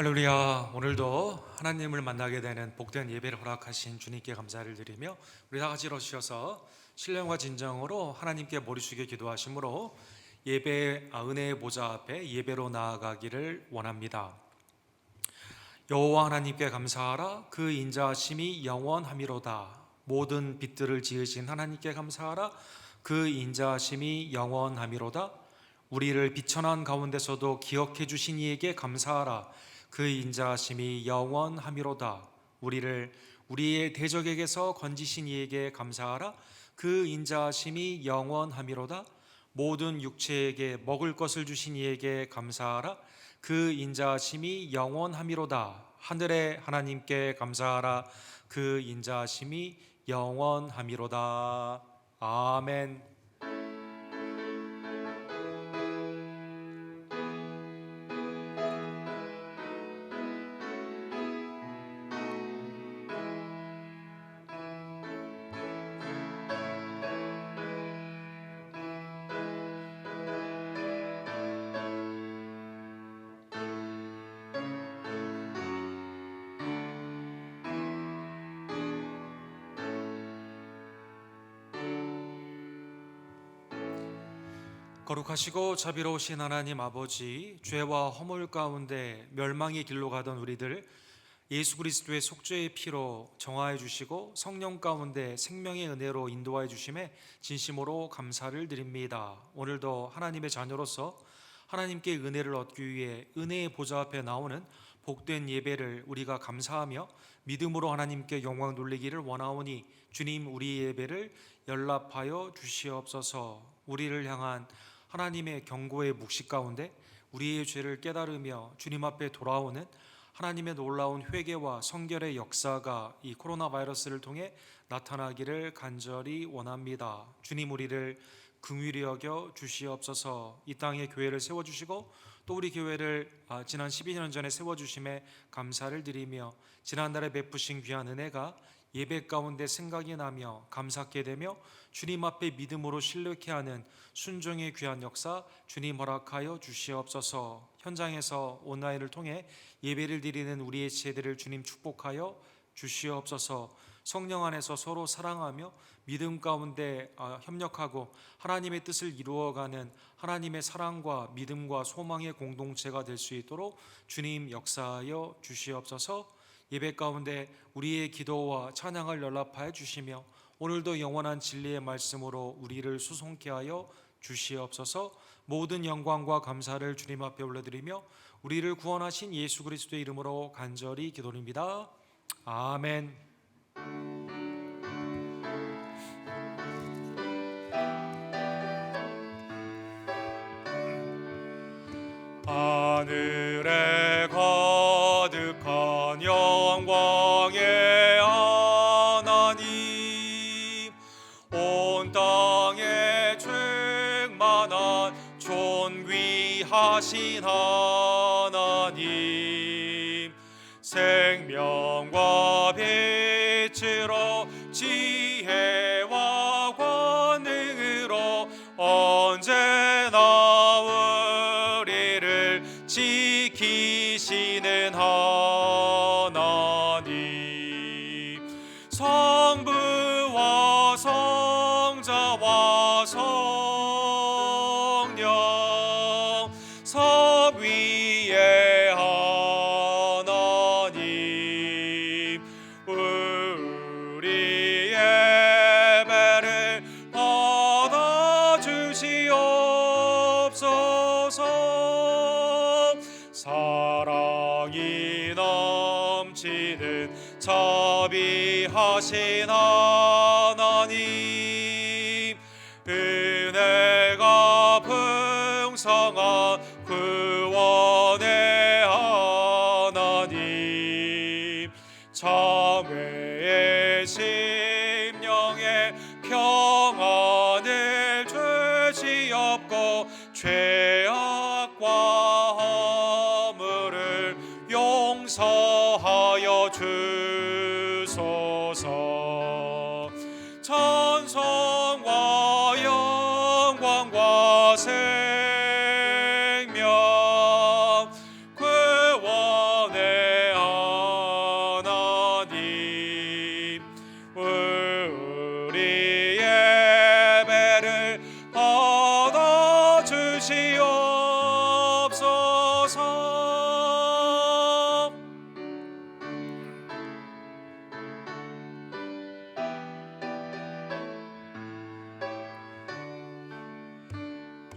할렐루야. 오늘도 하나님을 만나게 되는 복된 예배를 허락하신 주님께 감사를 드리며 우리 다 같이 일어서셔서 신령과 진정으로 하나님께 머리 숙여 기도하심으로 은혜의 보좌 앞에 예배로 나아가기를 원합니다. 여호와 하나님께 감사하라. 그 인자하심이 영원하미로다. 모든 빛들을 지으신 하나님께 감사하라. 그 인자하심이 영원하미로다. 우리를 비천한 가운데서도 기억해 주신 이에게 감사하라. 그 인자하심이 영원하미로다. 우리를 우리의 대적에게서 건지신 이에게 감사하라. 그 인자하심이 영원하미로다. 모든 육체에게 먹을 것을 주신 이에게 감사하라. 그 인자하심이 영원하미로다. 하늘의 하나님께 감사하라. 그 인자하심이 영원하미로다. 아멘. 거룩하시고 자비로우신 하나님 아버지, 죄와 허물 가운데 멸망의 길로 가던 우리들 예수 그리스도의 속죄의 피로 정화해 주시고 성령 가운데 생명의 은혜로 인도하여 주심에 진심으로 감사를 드립니다. 오늘도 하나님의 자녀로서 하나님께 은혜를 얻기 위해 은혜의 보좌 앞에 나오는 복된 예배를 우리가 감사하며 믿음으로 하나님께 영광 돌리기를 원하오니 주님, 우리 예배를 연락하여 주시옵소서. 우리를 향한 하나님의 경고의 묵시 가운데 우리의 죄를 깨달으며 주님 앞에 돌아오는 하나님의 놀라운 회개와 성결의 역사가 이 코로나 바이러스를 통해 나타나기를 간절히 원합니다. 주님, 우리를 긍휼히 여겨 주시옵소서. 이 땅에 교회를 세워주시고 또 우리 교회를 지난 12년 전에 세워주심에 감사를 드리며 지난달에 베푸신 귀한 은혜가 예배 가운데 생각이 나며 감사하게 되며 주님 앞에 믿음으로 신뢰케 하는 순종의 귀한 역사 주님 허락하여 주시옵소서. 현장에서 온라인을 통해 예배를 드리는 우리의 지체들을 주님 축복하여 주시옵소서. 성령 안에서 서로 사랑하며 믿음 가운데 협력하고 하나님의 뜻을 이루어가는 하나님의 사랑과 믿음과 소망의 공동체가 될 수 있도록 주님 역사하여 주시옵소서. 예배 가운데 우리의 기도와 찬양을 연락하여 주시며 오늘도 영원한 진리의 말씀으로 우리를 수송케 하여 주시옵소서. 모든 영광과 감사를 주님 앞에 올려드리며 우리를 구원하신 예수 그리스도의 이름으로 간절히 기도드립니다. 아멘. 하늘에 가득한 영광의 하나님, 온 땅에 충만한 존귀하신 하나님, 생명과 빛으로 지혜와 권능으로 언제나 우리를 지키시는 하나님, 성부와 성자와 성령 삼위의 하나님, 우리 예배를 받아주시옵소서. 사랑이 넘치는 자비하신 하나님, 은혜가 풍성한 구원의 하나님, 참회의 심령에 평안을 주시옵고 죄악과 허물을 용서하여 주소서. 찬송과 영광과 생명 구원의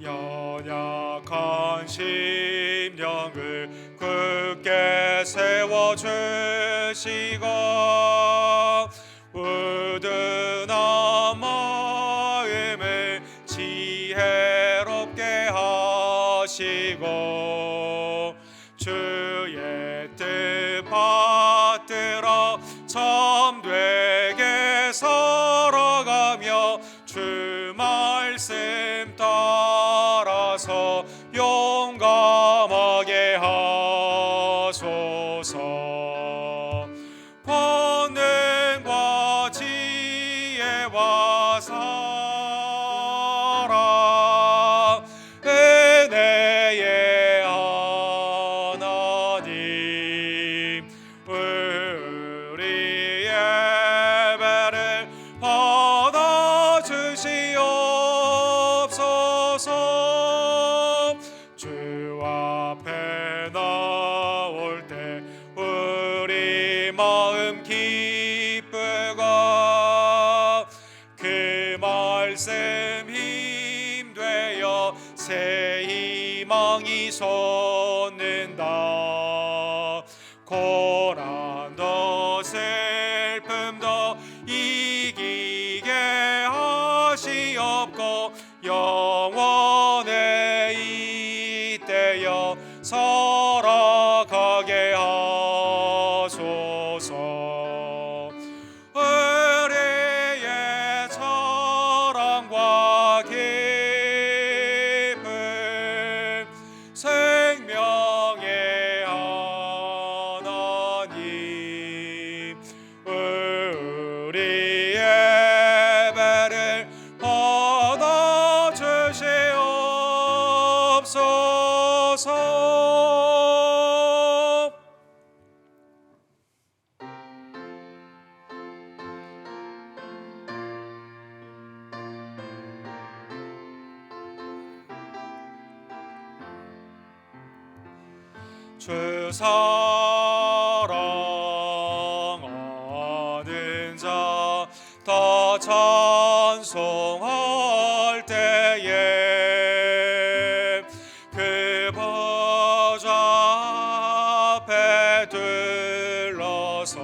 연약한 심령을 굳게 세워주시고 우둔한 마음을 지혜롭게 하시고 주의 뜻 받들어 참되게 살아가며 주 말씀 따라서 용감하게 하소서. 권능과 지혜와 사랑 은혜의 하나님 우리 예배를 받아주시옵소서. 주 앞에 나올 때 우리 마음 기쁘고 그 말씀 힘되어 새 희망이 솟는다. 고난도 슬픔도 이기게 하시옵고 영원에 이때여 살아가게 하소서. 우리의 사랑과 기쁨 생명의 하나님 우리 예배를 받아주시옵소서. 주 사랑하는 자 다 찬송할 때에 그 보좌 앞에 들러서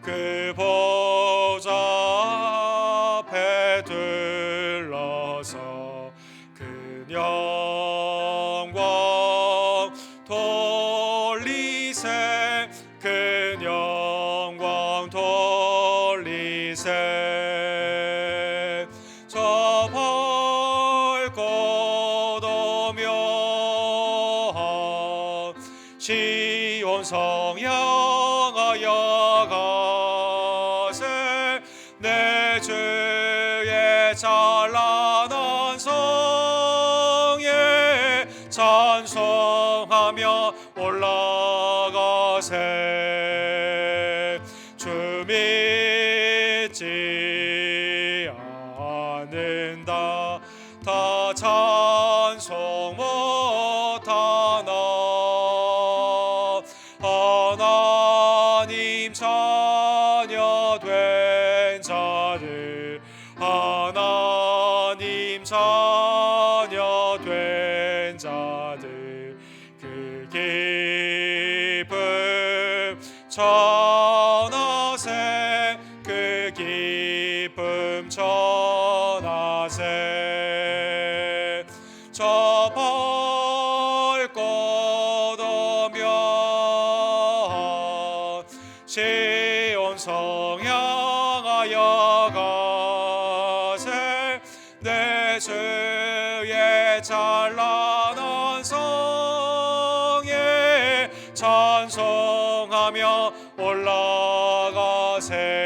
그 보좌 앞에 들러서 그 영광 돌리세 그 영광 돌리세. 저 밝고 도며 시온 성 향하여 가세 내 주의 찬란한 성에 찬송하며 올라가세. 주 믿지 않는다 다 찬송 못하나. 하나님 자녀 된 자들 하나님 자녀 된 자들 그 기쁨 전하세 그 기쁨 전하세. 저 밝고 도며 시온 성 향하여 가세 내 주의 찬란한 성에 찬송하며 올라가세.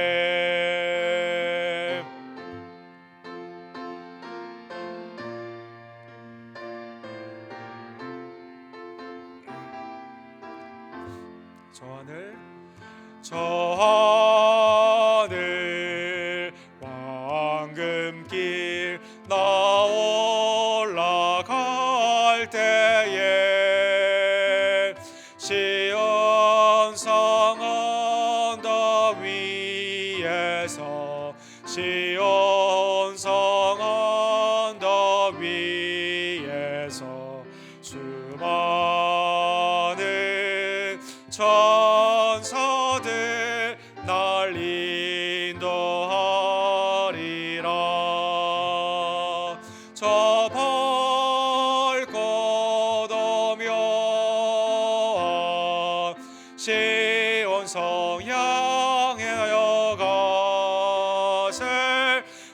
저 하늘 황금길 나 올라갈 때에 시온 성 언덕 위에서 시온 성 언덕 위에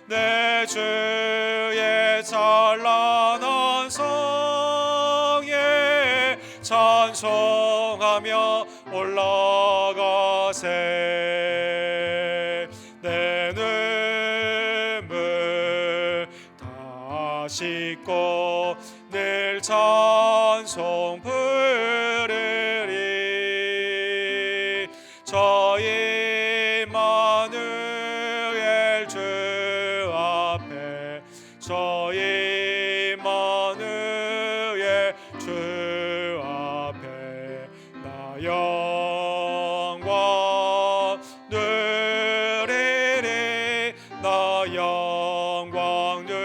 내 주의 찬란한 성에 찬송하며 올라가세. 내 눈물 다 씻고 늘 찬송 부르리. 저 임마누엘 주 앞에, 저 임마누엘 주 앞에 나 영광 누리리. 나 영광 누리리.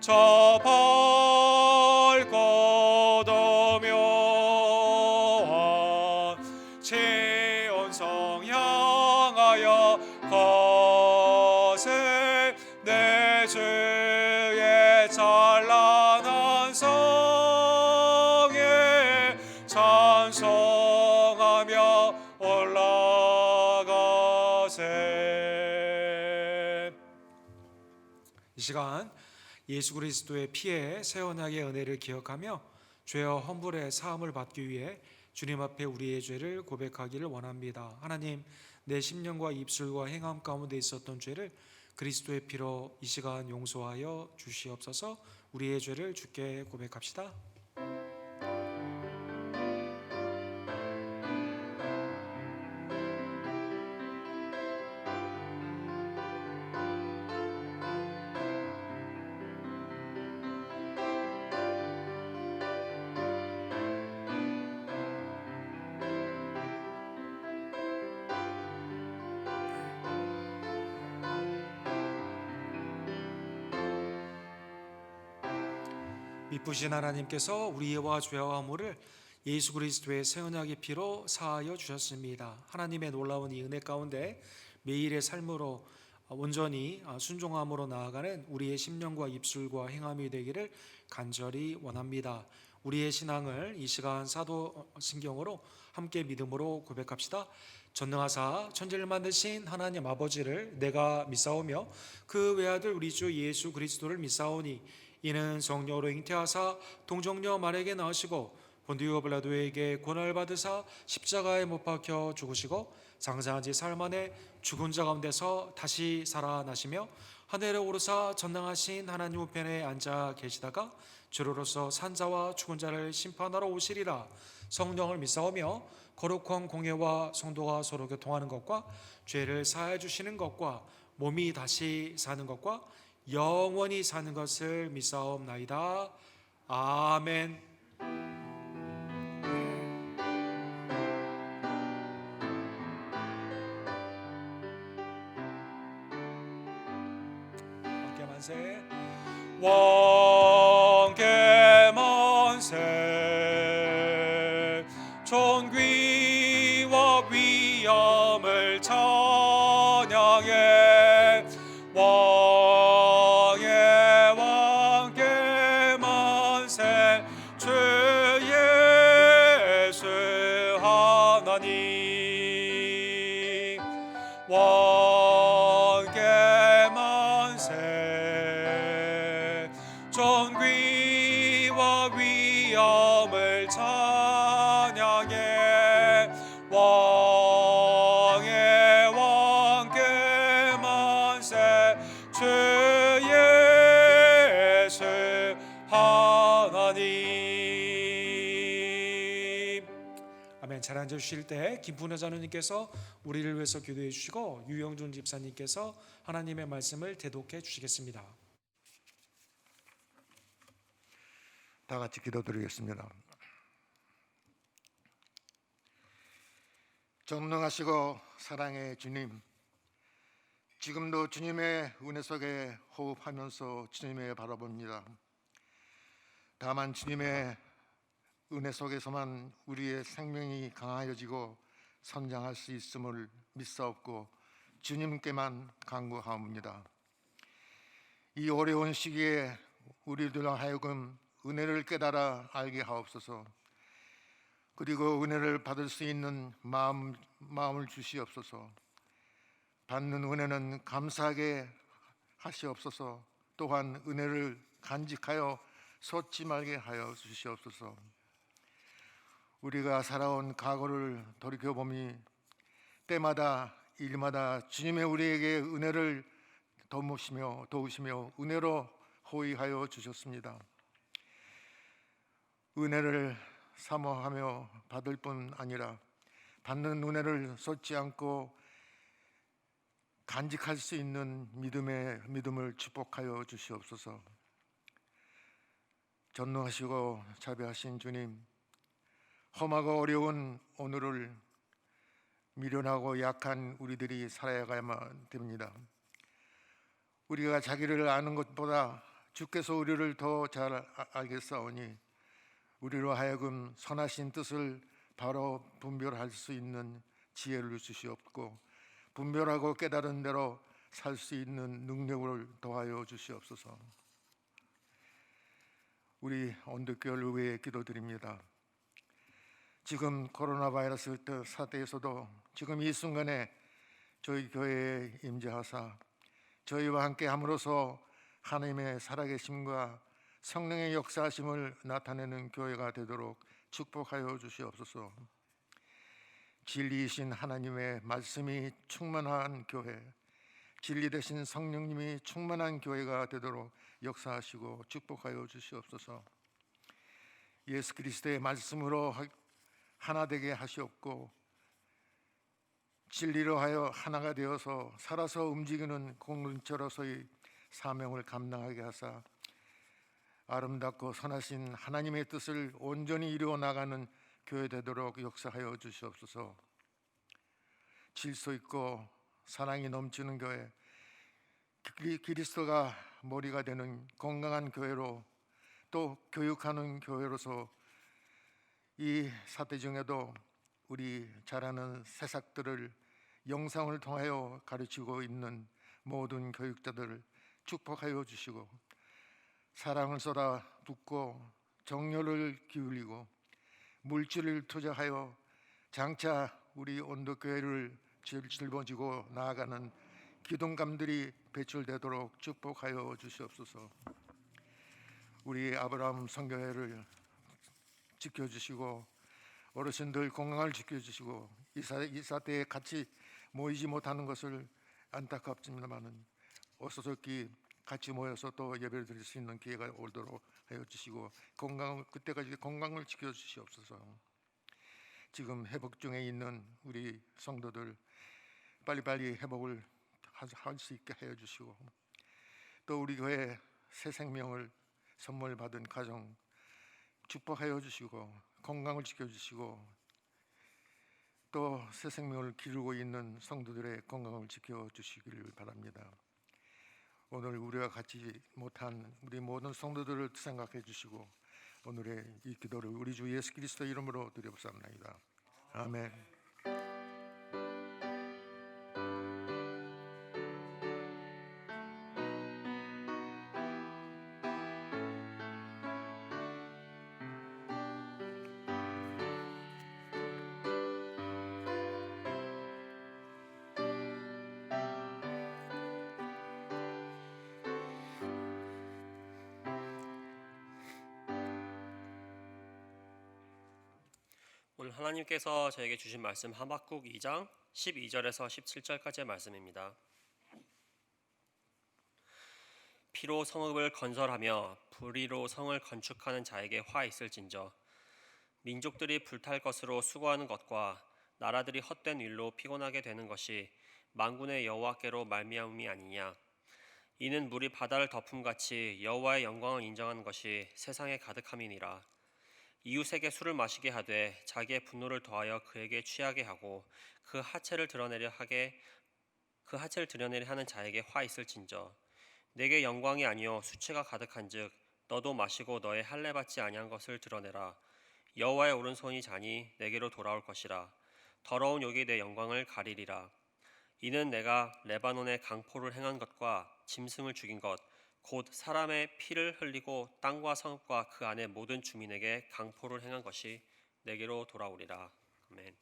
저 밝고 도묘한 지온성 향하여 가세. 내 주의 찬란한 성에 찬송하며 올라가세. 이 시간 예수 그리스도의 피에 새 언약의 은혜를 기억하며 죄와 허물의 사함을 받기 위해 주님 앞에 우리의 죄를 고백하기를 원합니다. 하나님, 내 심령과 입술과 행함 가운데 있었던 죄를 그리스도의 피로 이 시간 용서하여 주시옵소서. 우리의 죄를 주께 고백합시다. 미쁘신 하나님께서 우리와 죄와 허물을 예수 그리스도의 새 언약의 피로 사하여 주셨습니다. 하나님의 놀라운 이 은혜 가운데 매일의 삶으로 온전히 순종함으로 나아가는 우리의 심령과 입술과 행함이 되기를 간절히 원합니다. 우리의 신앙을 이 시간 사도신경으로 함께 믿음으로 고백합시다. 전능하사 천지를 만드신 하나님 아버지를 내가 믿사오며 그 외아들 우리 주 예수 그리스도를 믿사오니 이는 성령으로 잉태하사 동정녀 마리아에게 나으시고 본디오 빌라도에게 고난을 받으사 십자가에 못 박혀 죽으시고 장사한 지 사흘 만에 죽은 자 가운데서 다시 살아나시며 하늘에 오르사 전능하신 하나님 우편에 앉아 계시다가 주로로서 산자와 죽은 자를 심판하러 오시리라. 성령을 믿사오며 거룩한 공예와 성도가 서로 교통하는 것과 죄를 사하여 주시는 것과 몸이 다시 사는 것과 영원히 사는 것을 믿사옵나이다. 아멘. 함께 만세. 왕께 만세. 존귀와 위엄을 찬양해. 왕께 만세. 주 예수 하나님. 왕께 만세. 존귀와 위엄을 찬양해. 왕께 만세. 주 예수 하나님. 아멘. 잘 앉아 주실 때 김fun여 자녀님께서 우리를 위해서 기도해 주시고 유영준 집사님께서 하나님의 말씀을 대독해 주시겠습니다. 다 같이 기도드리겠습니다. 전능하시고 사랑의 주님, 지금도 주님의 은혜 속에 호흡하면서 주님을 바라봅니다. 다만 주님의 은혜 속에서만 우리의 생명이 강하여지고 성장할 수 있음을 믿사옵고 주님께만 간구하옵니다. 이 어려운 시기에 우리들로 하여금 은혜를 깨달아 알게 하옵소서. 그리고 은혜를 받을 수 있는 마음을 주시옵소서. 받는 은혜는 감사하게 하시옵소서. 또한 은혜를 간직하여 솟지 말게 하여 주시옵소서. 우리가 살아온 과거를 돌이켜보니 때마다 일마다 주님의 우리에게 은혜를 도우시며 은혜로 호의하여 주셨습니다. 은혜를 사모하며 받을 뿐 아니라 받는 은혜를 쏟지 않고 간직할 수 있는 믿음을 축복하여 주시옵소서. 전능하시고 자비하신 주님, 험하고 어려운 오늘을 미련하고 약한 우리들이 살아야만 됩니다. 우리가 자기를 아는 것보다 주께서 우리를 더 잘 알겠사오니 우리로 하여금 선하신 뜻을 바로 분별할 수 있는 지혜를 주시옵고 분별하고 깨달은 대로 살 수 있는 능력을 더하여 주시옵소서. 우리 온도교회를 위해 기도드립니다. 지금 코로나 바이러스 사태에서도 지금 이 순간에 저희 교회에 임재하사 저희와 함께 함으로써 하나님의 살아계심과 성령의 역사하심을 나타내는 교회가 되도록 축복하여 주시옵소서. 진리이신 하나님의 말씀이 충만한 교회, 진리 되신 성령님이 충만한 교회가 되도록 역사하시고 축복하여 주시옵소서. 예수 그리스도의 말씀으로 하나 되게 하시옵고 진리로 하여 하나가 되어서 살아서 움직이는 공동체로서의 사명을 감당하게 하사 아름답고 선하신 하나님의 뜻을 온전히 이루어 나가는 교회 되도록 역사하여 주시옵소서. 질서 있고 사랑이 넘치는 교회, 그리스도가 머리가 되는 건강한 교회로 또 교육하는 교회로서 이 사태 중에도 우리 잘하는 새싹들을 영상을 통하여 가르치고 있는 모든 교육자들을 축복하여 주시고 사랑을 쏟아 붓고 정열을 기울이고 물질을 투자하여 장차 우리 온도교회를 짊어지고 나아가는 기둥감들이 배출되도록 축복하여 주시옵소서. 우리 아브라함 성교회를 지켜주시고 어르신들 건강을 지켜주시고 이 사태에 같이 모이지 못하는 것을 안타깝지만은 어서서기 같이 모여서 또 예배를 드릴 수 있는 기회가 오도록 하여 주시고 그때까지 건강을 지켜주시옵소서. 지금 회복 중에 있는 우리 성도들 빨리빨리 회복을 할 수 있게 하여 주시고 또 우리 교회 새 생명을 선물 받은 가정 축복하여 주시고 건강을 지켜주시고 또 새 생명을 기르고 있는 성도들의 건강을 지켜주시기를 바랍니다. 오늘 우리와 같이 못한 우리 모든 성도들을 생각해 주시고 오늘의 이 기도를 우리 주 예수 그리스도 이름으로 드려옵사옵나이다. 아멘. 오늘 하나님께서 저에게 주신 말씀 하박국 2장 12절에서 17절까지의 말씀입니다. 피로 성읍을 건설하며 불의로 성을 건축하는 자에게 화 있을진저 민족들이 불탈 것으로 수고하는 것과 나라들이 헛된 일로 피곤하게 되는 것이 만군의 여호와께로 말미암음이 아니냐. 이는 물이 바다를 덮음같이 여호와의 영광을 인정하는 것이 세상에 가득함이니라. 이웃에게 술을 마시게 하되 자기의 분노를 더하여 그에게 취하게 하고 그 하체를 드러내려 하는 자에게 화 있을진저 내게 영광이 아니요 수치가 가득한즉 너도 마시고 너의 할례 받지 아니한 것을 드러내라. 여호와의 오른손이 자니 내게로 돌아올 것이라. 더러운 욕이 내 영광을 가리리라. 이는 내가 레바논에 강포를 행한 것과 짐승을 죽인 것 곧 사람의 피를 흘리고 땅과 성읍과 그 안의 모든 주민에게 강포를 행한 것이 내게로 돌아오리라. 아멘.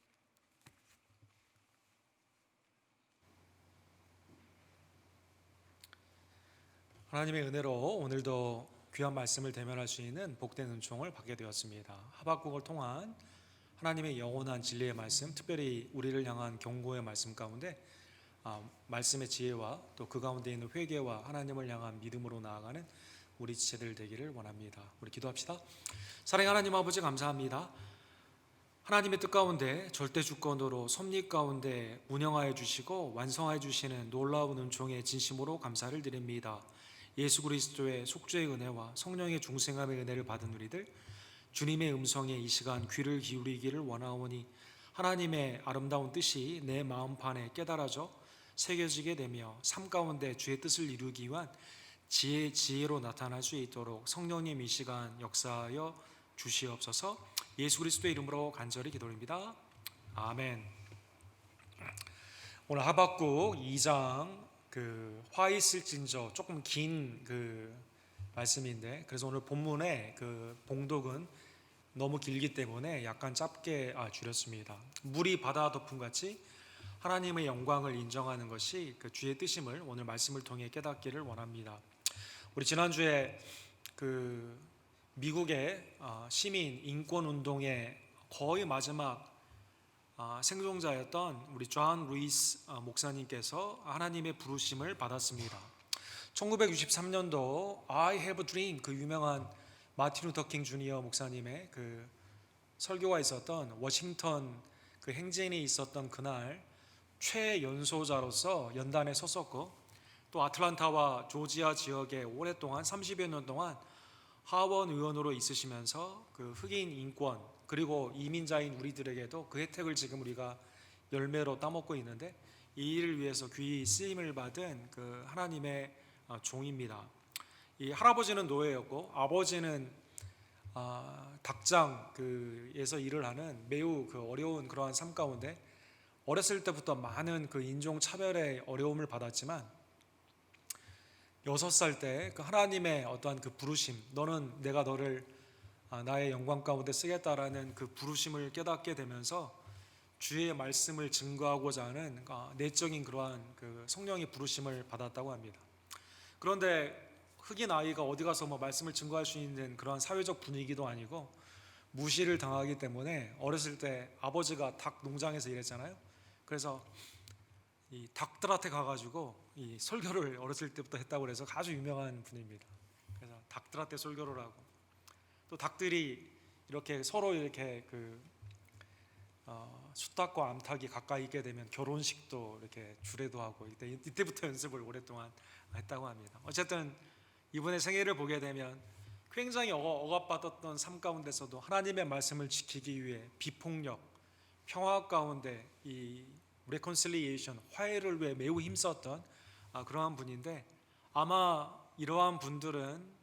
하나님의 은혜로 오늘도 귀한 말씀을 대면할 수 있는 복된 은총을 받게 되었습니다. 하박국을 통한 하나님의 영원한 진리의 말씀, 특별히 우리를 향한 경고의 말씀 가운데 말씀의 지혜와 또 그 가운데 있는 회개와 하나님을 향한 믿음으로 나아가는 우리 지체들 되기를 원합니다. 우리 기도합시다. 사랑의 하나님 아버지, 감사합니다. 하나님의 뜻 가운데 절대 주권으로 섭리 가운데 운영하여 주시고 완성하여 주시는 놀라운 은총에 진심으로 감사를 드립니다. 예수 그리스도의 속죄의 은혜와 성령의 중생함의 은혜를 받은 우리들, 주님의 음성에 이 시간 귀를 기울이기를 원하오니 하나님의 아름다운 뜻이 내 마음판에 깨달아져 새겨지게 되며 삶 가운데 주의 뜻을 이루기 위한 지혜로 나타날 수 있도록 성령님 이 시간 역사하여 주시옵소서. 예수 그리스도의 이름으로 간절히 기도드립니다. 아멘. 오늘 하박국 2장 화 있을진저 조금 긴 말씀인데, 그래서 오늘 본문의 봉독은 너무 길기 때문에 약간 짧게 줄였습니다. 물이 바다 덮음 같이 하나님의 영광을 인정하는 것이 주의 뜻임을 오늘 말씀을 통해 깨닫기를 원합니다. 우리 지난주에 미국의 시민 인권 운동의 거의 마지막 생존자였던 우리 존 루이스 목사님께서 하나님의 부르심을 받았습니다. 1963년도 I have a dream, 유명한 마틴 루터 킹 주니어 목사님의 설교가 있었던 워싱턴 행진이 있었던 그날 최연소자로서 연단에 섰었고, 또 아틀란타와 조지아 지역에 오랫동안 30여 년 동안 하원 의원으로 있으시면서 흑인 인권 그리고 이민자인 우리들에게도 그 혜택을 지금 우리가 열매로 따먹고 있는데, 이 일을 위해서 귀히 쓰임을 받은 하나님의 종입니다. 이 할아버지는 노예였고 아버지는 닭장에서 일을 하는 매우 어려운 그러한 삶 가운데 어렸을 때부터 많은 인종 차별의 어려움을 받았지만 6살 때 하나님의 어떠한 부르심, 너는 내가 너를 나의 영광 가운데 쓰겠다라는 부르심을 깨닫게 되면서 주의 말씀을 증거하고자 하는 내적인 그러한 성령의 부르심을 받았다고 합니다. 그런데 흑인 아이가 어디 가서 말씀을 증거할 수 있는 그러한 사회적 분위기도 아니고 무시를 당하기 때문에 어렸을 때 아버지가 닭 농장에서 일했잖아요. 그래서 이 닭들한테 가가지고 이 설교를 어렸을 때부터 했다고 해서 아주 유명한 분입니다. 그래서 닭들한테 설교를 하고, 또 닭들이 이렇게 서로 이렇게 숫닭과 암탉이 가까이 있게 되면 결혼식도 이렇게 주례도 하고 이때부터 연습을 오랫동안 했다고 합니다. 어쨌든 이분의 생애를 보게 되면 굉장히 억압받았던 삶 가운데서도 하나님의 말씀을 지키기 위해 비폭력, 평화 가운데 이 reconciliation, 화해를 위해 매우 힘썼던 그러한 분인데, 아마 이러한 분들은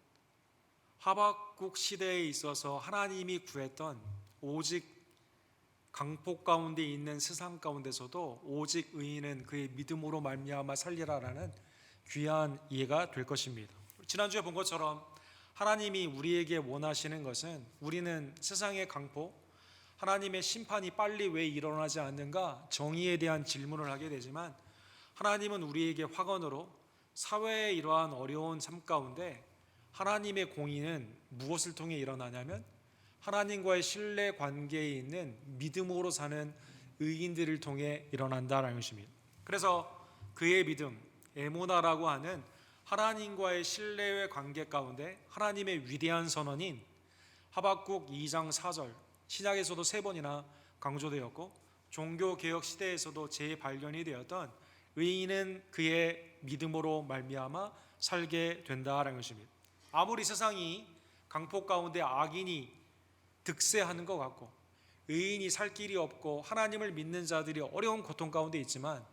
하박국 시대에 있어서 하나님이 구했던 오직 강폭 가운데 있는 세상 가운데서도 오직 의인은 그의 믿음으로 말미암아 살리라라는 귀한 이해가 될 것입니다. 지난주에 본 것처럼 하나님이 우리에게 원하시는 것은, 우리는 세상의 강폭, 하나님의 심판이 빨리 왜 일어나지 않는가, 정의에 대한 질문을 하게 되지만, 하나님은 우리에게 화건으로 사회의 이러한 어려운 삶 가운데 하나님의 공의는 무엇을 통해 일어나냐면 하나님과의 신뢰 관계에 있는 믿음으로 사는 의인들을 통해 일어난다라는 것입니다. 그래서 그의 믿음, 에모나라고 하는 하나님과의 신뢰의 관계 가운데 하나님의 위대한 선언인 하박국 2장 4절, 신약에서도 3번이나 강조되었고 종교개혁 시대에서도 재발견이 되었던 의인은 그의 믿음으로 말미암아 살게 된다라는 것입니다. 아무리 세상이 강폭 가운데 악인이 득세하는 것 같고 의인이 살 길이 없고 하나님을 믿는 자들이 어려운 고통 가운데 있지만,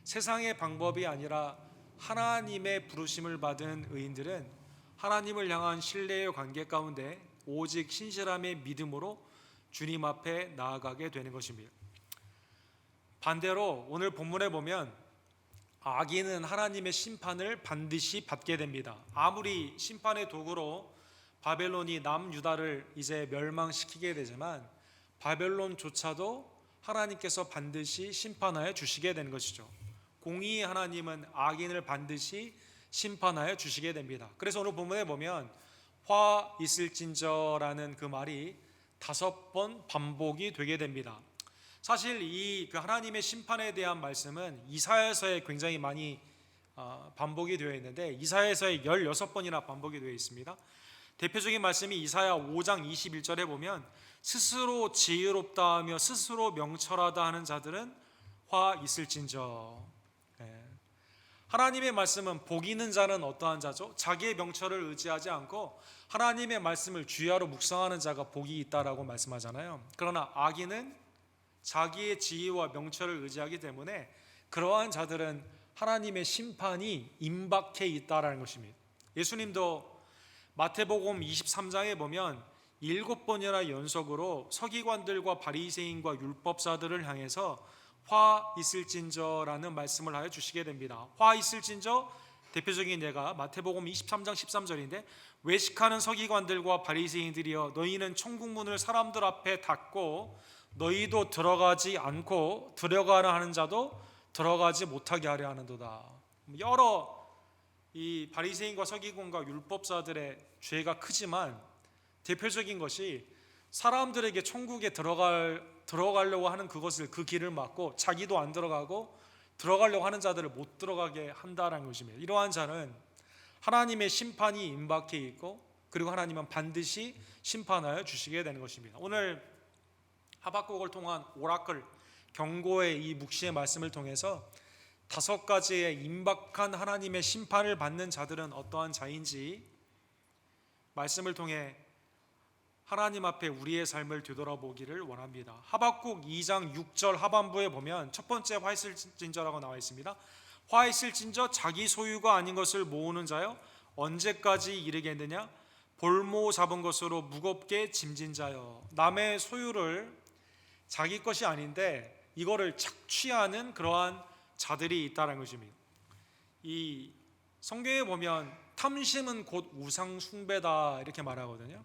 세상의 방법이 아니라 하나님의 부르심을 받은 의인들은 하나님을 향한 신뢰의 관계 가운데 오직 신실함의 믿음으로 주님 앞에 나아가게 되는 것입니다. 반대로 오늘 본문에 보면 악인은 하나님의 심판을 반드시 받게 됩니다. 아무리 심판의 도구로 바벨론이 남유다를 이제 멸망시키게 되지만 바벨론조차도 하나님께서 반드시 심판하여 주시게 되는 것이죠. 공의의 하나님은 악인을 반드시 심판하여 주시게 됩니다. 그래서 오늘 본문에 보면 화 있을진저라는 그 말이 5번 반복이 되게 됩니다. 사실 이 하나님의 심판에 대한 말씀은 이사야서에 굉장히 많이 반복이 되어 있는데 이사야서에 16번이나 반복이 되어 있습니다. 대표적인 말씀이 이사야 5장 21절에 보면 스스로 지혜롭다 하며 스스로 명철하다 하는 자들은 화 있을진저. 하나님의 말씀은 복 있는 자는 어떠한 자죠? 자기의 명철을 의지하지 않고 하나님의 말씀을 주야로 묵상하는 자가 복이 있다라고 말씀하잖아요. 그러나 악인은 자기의 지혜와 명철을 의지하기 때문에 그러한 자들은 하나님의 심판이 임박해 있다라는 것입니다. 예수님도 마태복음 23장에 보면 7번이나 연속으로 서기관들과 바리새인과 율법사들을 향해서 화 있을진저라는 말씀을 하여 주시게 됩니다. 화 있을진저 대표적인 예가 마태복음 23장 13절인데 외식하는 서기관들과 바리새인들이여 너희는 천국문을 사람들 앞에 닫고 너희도 들어가지 않고 들어가라 하는 자도 들어가지 못하게 하려 하는도다. 여러 이 바리새인과 서기관과 율법사들의 죄가 크지만 대표적인 것이 사람들에게 천국에 들어가려고 하는 그것을 그 길을 막고 자기도 안 들어가고 들어가려고 하는 자들을 못 들어가게 한다라는 것입니다. 이러한 자는 하나님의 심판이 임박해 있고 그리고 하나님은 반드시 심판하여 주시게 되는 것입니다. 오늘 하박국을 통한 오라클 경고의 이 묵시의 말씀을 통해서 5가지의 임박한 하나님의 심판을 받는 자들은 어떠한 자인지 말씀을 통해 하나님 앞에 우리의 삶을 되돌아보기를 원합니다. 하박국 2장 6절 하반부에 보면 첫 번째 화 있을진저라고 나와 있습니다. 화 있을진저 자기 소유가 아닌 것을 모으는 자여 언제까지 이르겠느냐 볼모 잡은 것으로 무겁게 짐진 자여. 남의 소유를 자기 것이 아닌데 이거를 착취하는 그러한 자들이 있다는 것입니다. 이 성경에 보면 탐심은 곧 우상 숭배다 이렇게 말하거든요.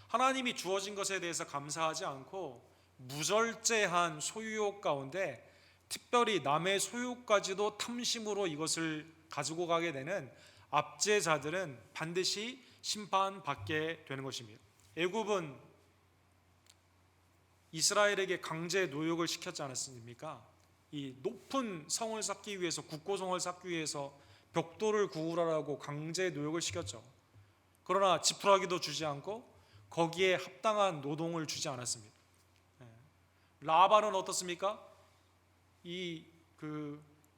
하나님이 주어진 것에 대해서 감사하지 않고 무절제한 소유욕 가운데 특별히 남의 소유까지도 탐심으로 이것을 가지고 가게 되는 압제자들은 반드시 심판받게 되는 것입니다. 애굽은 이스라엘에게 강제 노역을 시켰지 않았습니까? 이 높은 성을 쌓기 위해서 국고성을 쌓기 위해서 벽돌을 구우라고 강제 노역을 시켰죠. 그러나 지푸라기도 주지 않고 거기에 합당한 노동을 주지 않았습니다. 라반은 어떻습니까?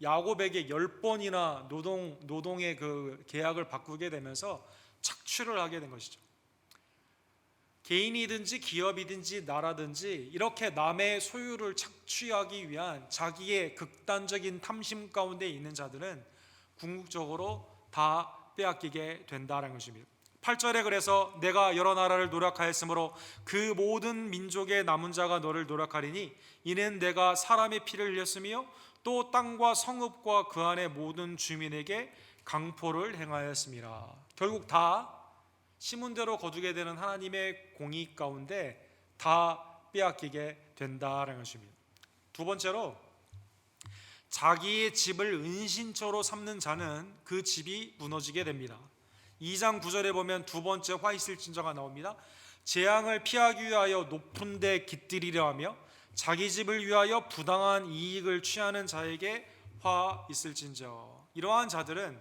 야곱에게 10번이나 노동의 그 계약을 바꾸게 되면서 착취를 하게 된 것이죠. 개인이든지 기업이든지 나라든지 이렇게 남의 소유를 착취하기 위한 자기의 극단적인 탐심 가운데 있는 자들은 궁극적으로 다 빼앗기게 된다는 것입니다. 8절에 그래서 내가 여러 나라를 노력하였으므로 그 모든 민족의 남은 자가 너를 노력하리니 이는 내가 사람의 피를 흘렸으며 또 땅과 성읍과 그 안의 모든 주민에게 강포를 행하였습니다. 결국 다 심은 대로 거두게 되는 하나님의 공의 가운데 다 빼앗기게 된다는 것입니다. 두 번째로 자기의 집을 은신처로 삼는 자는 그 집이 무너지게 됩니다. 2장 9절에 보면 두 번째 화 있을진저가 나옵니다. 재앙을 피하기 위하여 높은 데 깃들이려 하며 자기 집을 위하여 부당한 이익을 취하는 자에게 화 있을진저. 이러한 자들은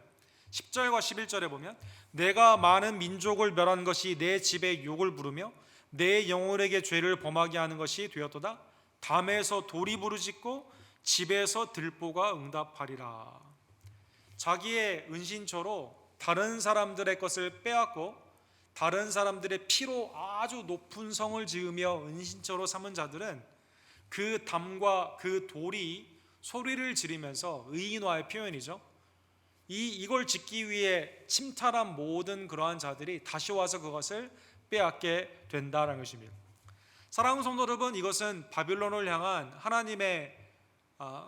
10절과 11절에 보면 내가 많은 민족을 멸한 것이 내 집에 욕을 부르며 내 영혼에게 죄를 범하게 하는 것이 되었도다. 담에서 돌이 부르짖고 집에서 들보가 응답하리라. 자기의 은신처로 다른 사람들의 것을 빼앗고 다른 사람들의 피로 아주 높은 성을 지으며 은신처로 삼은 자들은 그 담과 그 돌이 소리를 지르면서 의인화의 표현이죠. 이걸 짓기 위해 침탈한 모든 그러한 자들이 다시 와서 그것을 빼앗게 된다는 것입니다. 사랑하는 성도 여러분, 이것은 바빌론을 향한 하나님의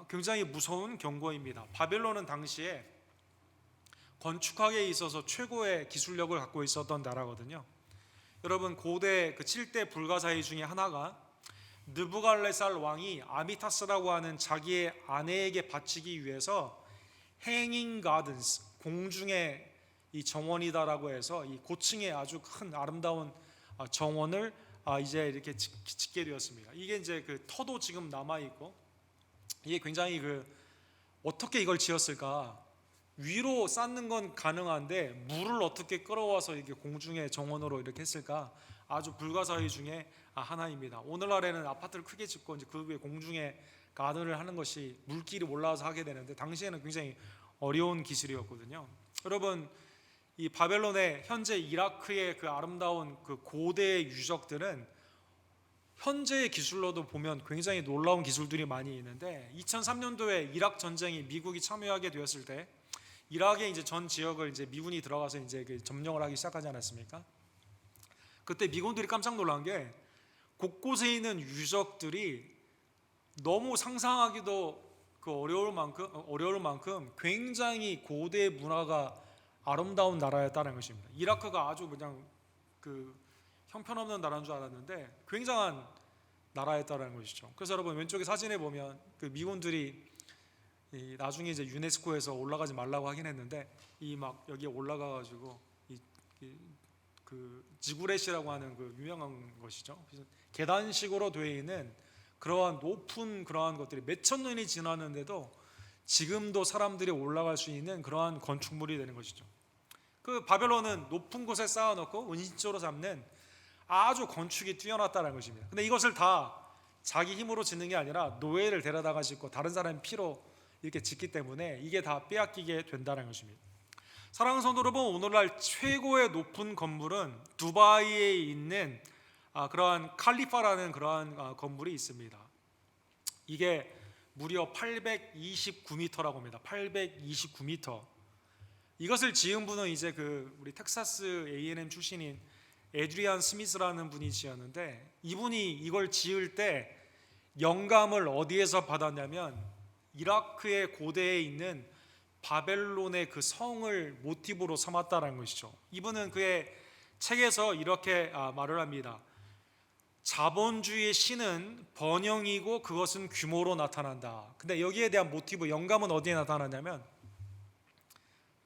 굉장히 무서운 경고입니다. 바빌론은 당시에 건축학에 있어서 최고의 기술력을 갖고 있었던 나라거든요. 여러분, 고대 그 7대 불가사의 중에 하나가 느부갈네살 왕이 아미타스라고 하는 자기의 아내에게 바치기 위해서 행잉 가든스, 공중의 이 정원이다라고 해서 이 고층의 아주 큰 아름다운 정원을 이제 이렇게 짓게 되었습니다. 이게 이제 그 터도 지금 남아 있고, 이게 굉장히 어떻게 이걸 지었을까? 위로 쌓는 건 가능한데 물을 어떻게 끌어와서 이게 공중의 정원으로 이렇게 했을까? 아주 불가사의 중에 하나입니다. 오늘날에는 아파트를 크게 짓고 이제 그 위에 공중에 가든을 하는 것이 물길이 올라와서 하게 되는데, 당시에는 굉장히 어려운 기술이었거든요. 여러분, 이 바벨론의 현재 이라크의 그 아름다운 그 고대 유적들은 현재의 기술로도 보면 굉장히 놀라운 기술들이 많이 있는데, 2003년도에 이라크 전쟁이 미국이 참여하게 되었을 때 이라크의 이제 전 지역을 이제 미군이 들어가서 이제 점령을 하기 시작하지 않았습니까? 그때 미군들이 깜짝 놀란 게 곳곳에 있는 유적들이 너무 상상하기도 어려울 만큼 굉장히 고대 문화가 아름다운 나라였다는 것입니다. 이라크가 아주 그냥 형편없는 나라인 줄 알았는데 굉장한 나라였다는 것이죠. 그래서 여러분, 왼쪽에 사진에 보면 미군들이 나중에 이제 유네스코에서 올라가지 말라고 하긴 했는데 막 여기에 올라가가지고 지구렛이라고 하는 유명한 것이죠. 그래서 계단식으로 되어 있는 그러한 높은 그러한 것들이 몇천 년이 지났는데도 지금도 사람들이 올라갈 수 있는 그러한 건축물이 되는 것이죠. 바벨론은 높은 곳에 쌓아놓고 은신처로 삼는 아주 건축이 뛰어났다는 것입니다. 근데 이것을 다 자기 힘으로 짓는 게 아니라 노예를 데려다가 짓고 다른 사람의 피로 이렇게 짓기 때문에 이게 다 빼앗기게 된다는 것입니다. 사랑하는 성도 여러분, 오늘날 최고의 높은 건물은 두바이에 있는 그러한 칼리파라는 그러한 건물이 있습니다. 이게 무려 829m라고 합니다. 829m. 이것을 지은 분은 이제 우리 텍사스 A&M 출신인 에드리안 스미스라는 분이 지었는데, 이분이 이걸 지을 때 영감을 어디에서 받았냐면 이라크의 고대에 있는 바벨론의 그 성을 모티브로 삼았다는 것이죠. 이분은 그의 책에서 이렇게 말을 합니다. 자본주의의 신은 번영이고 그것은 규모로 나타난다. 근데 여기에 대한 모티브, 영감은 어디에 나타나냐면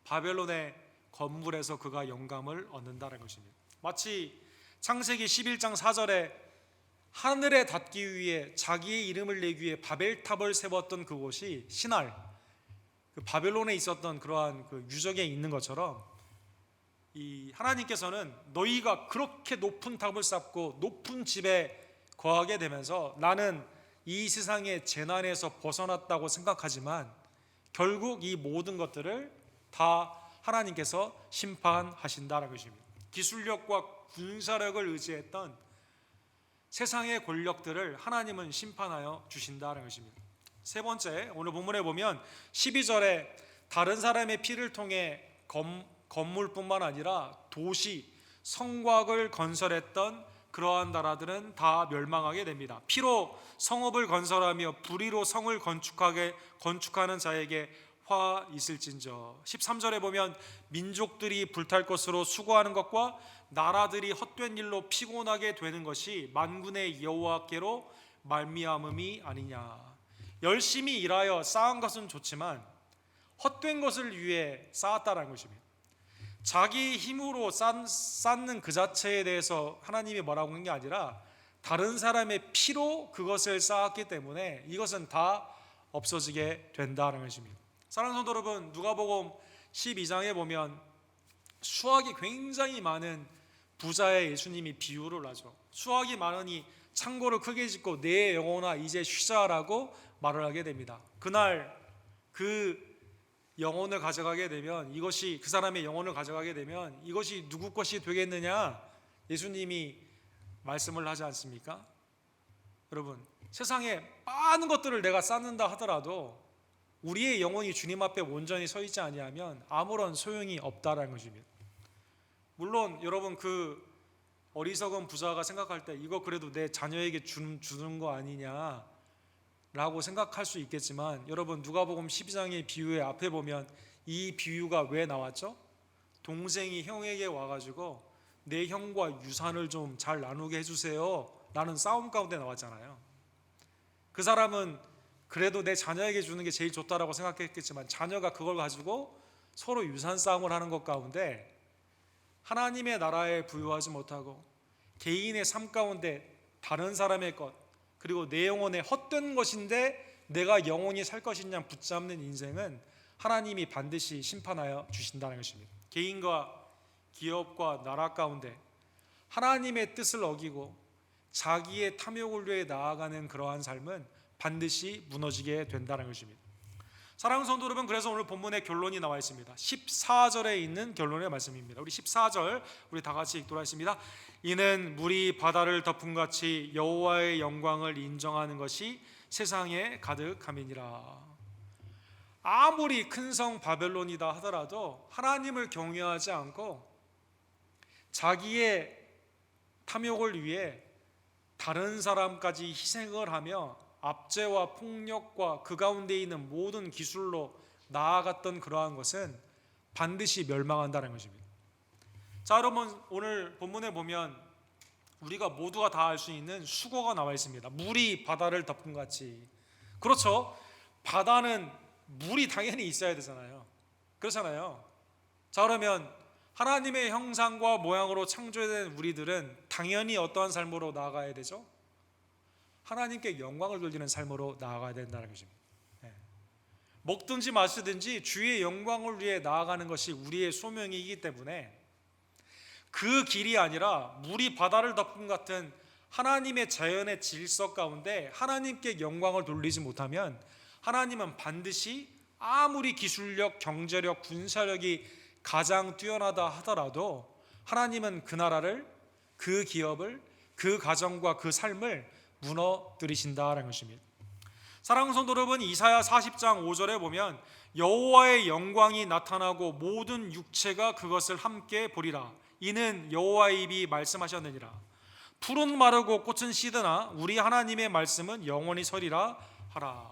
바벨론의 건물에서 그가 영감을 얻는다는 것입니다. 마치 창세기 11장 4절에 하늘에 닿기 위해 자기의 이름을 내기 위해 바벨탑을 세웠던 그곳이 신할 바벨론에 있었던 그러한 유적에 있는 것처럼, 이 하나님께서는 너희가 그렇게 높은 탑을 쌓고 높은 집에 거하게 되면서 나는 이 세상의 재난에서 벗어났다고 생각하지만 결국 이 모든 것들을 다 하나님께서 심판하신다는 것입니다. 기술력과 군사력을 의지했던 세상의 권력들을 하나님은 심판하여 주신다는 것입니다. 세 번째, 오늘 본문에 보면 12절에 다른 사람의 피를 통해 건물뿐만 아니라 도시, 성곽을 건설했던 그러한 나라들은 다 멸망하게 됩니다. 피로 성읍을 건설하며 불의로 성을 건축하는 자에게 화 있을진저. 13절에 보면 민족들이 불탈 것으로 수고하는 것과 나라들이 헛된 일로 피곤하게 되는 것이 만군의 여호와께로 말미암음이 아니냐. 열심히 일하여 쌓은 것은 좋지만 헛된 것을 위해 쌓았다는 것입니다. 자기 힘으로 쌓는 그 자체에 대해서 하나님이 뭐라고 하는 게 아니라 다른 사람의 피로 그것을 쌓았기 때문에 이것은 다 없어지게 된다는 것입니다. 사랑하는 성도 여러분, 누가복음 12장에 보면 수확이 굉장히 많은 부자의 예수님이 비유를 하죠. 수확이 많으니 창고를 크게 짓고 내 영혼아 이제 쉬자라고 말을 하게 됩니다. 그날 그 영혼을 가져가게 되면 이것이 그 사람의 영혼을 가져가게 되면 이것이 누구 것이 되겠느냐 예수님이 말씀을 하지 않습니까? 여러분, 세상에 많은 것들을 내가 쌓는다 하더라도 우리의 영혼이 주님 앞에 온전히 서 있지 아니하면 아무런 소용이 없다라는 것입니다. 물론 여러분, 그 어리석은 부자가 생각할 때 이거 그래도 내 자녀에게 주는 거 아니냐 라고 생각할 수 있겠지만, 여러분 누가복음 12장의 비유의 앞에 보면 이 비유가 왜 나왔죠? 동생이 형에게 와가지고 내 형과 유산을 좀 잘 나누게 해주세요 라는 싸움 가운데 나왔잖아요. 그 사람은 그래도 내 자녀에게 주는 게 제일 좋다라고 생각했겠지만 자녀가 그걸 가지고 서로 유산 싸움을 하는 것 가운데 하나님의 나라에 부유하지 못하고 개인의 삶 가운데 다른 사람의 것 그리고 내 영혼의 헛된 것인데 내가 영원히 살 것이냐 붙잡는 인생은 하나님이 반드시 심판하여 주신다는 것입니다. 개인과 기업과 나라 가운데 하나님의 뜻을 어기고 자기의 탐욕을 위해 나아가는 그러한 삶은 반드시 무너지게 된다는 것입니다. 사랑하는 성도 여러분, 그래서 오늘 본문의 결론이 나와 있습니다. 14절에 있는 결론의 말씀입니다. 우리 14절 우리 다 같이 읽도록 하겠습니다. 이는 물이 바다를 덮은 같이 여호와의 영광을 인정하는 것이 세상에 가득함이니라. 아무리 큰 성 바벨론이다 하더라도 하나님을 경외하지 않고 자기의 탐욕을 위해 다른 사람까지 희생을 하며 압제와 폭력과 그 가운데 있는 모든 기술로 나아갔던 그러한 것은 반드시 멸망한다는 것입니다. 자, 여러분, 오늘 본문에 보면 우리가 모두가 다 알 수 있는 수고가 나와 있습니다. 물이 바다를 덮은 같이. 그렇죠. 바다는 물이 당연히 있어야 되잖아요. 그렇잖아요. 자, 그러면 하나님의 형상과 모양으로 창조된 우리들은 당연히 어떠한 삶으로 나아가야 되죠? 하나님께 영광을 돌리는 삶으로 나아가야 된다는 것입니다. 먹든지 마시든지 주의 영광을 위해 나아가는 것이 우리의 소명이기 때문에 그 길이 아니라 물이 바다를 덮은 같은 하나님의 자연의 질서 가운데 하나님께 영광을 돌리지 못하면 하나님은 반드시 아무리 기술력, 경제력, 군사력이 가장 뛰어나다 하더라도 하나님은 그 나라를, 그 기업을, 그 가정과 그 삶을 무너뜨리신다라는 것입니다. 사랑하는 성도 여러분, 이사야 40장 5절에 보면 여호와의 영광이 나타나고 모든 육체가 그것을 함께 보리라. 이는 여호와의 입이 말씀하셨느니라. 풀은 마르고 꽃은 시드나 우리 하나님의 말씀은 영원히 서리라 하라.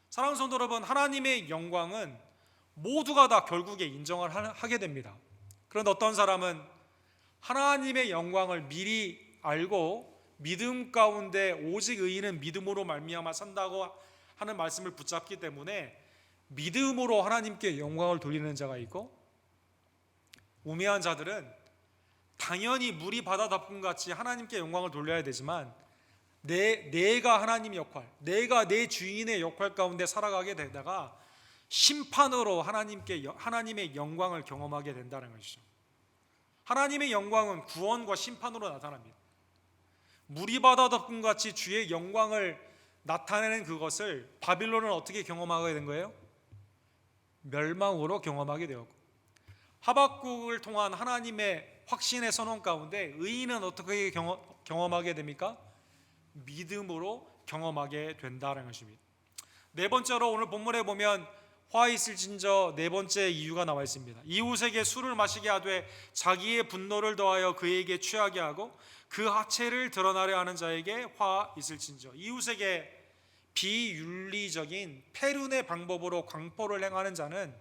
사랑하는 성도 여러분, 하나님의 영광은 모두가 다 결국에 인정을 하게 됩니다. 그런데 어떤 사람은 하나님의 영광을 미리 알고 믿음 가운데 오직 의인은 믿음으로 말미암아 산다고 하는 말씀을 붙잡기 때문에 믿음으로 하나님께 영광을 돌리는 자가 있고, 우매한 자들은 당연히 물이 바다 덮음 같이 하나님께 영광을 돌려야 되지만 내가 하나님의 역할, 내가 내 주인의 역할 가운데 살아가게 되다가 심판으로 하나님의 영광을 경험하게 된다는 것이죠. 하나님의 영광은 구원과 심판으로 나타납니다. 물이 바다 덮음 같이 주의 영광을 나타내는 그것을 바빌론은 어떻게 경험하게 된 거예요? 멸망으로 경험하게 되었고, 하박국을 통한 하나님의 확신의 선언 가운데 의인은 어떻게 경험하게 됩니까? 믿음으로 경험하게 된다는 것입니다. 네 번째로 오늘 본문에 보면 화 있을진저 네 번째 이유가 나와 있습니다. 이웃에게 술을 마시게 하되 자기의 분노를 더하여 그에게 취하게 하고 그 하체를 드러나려 하는 자에게 화 있을진저. 이웃에게 비윤리적인 패륜의 방법으로 광포를 행하는 자는,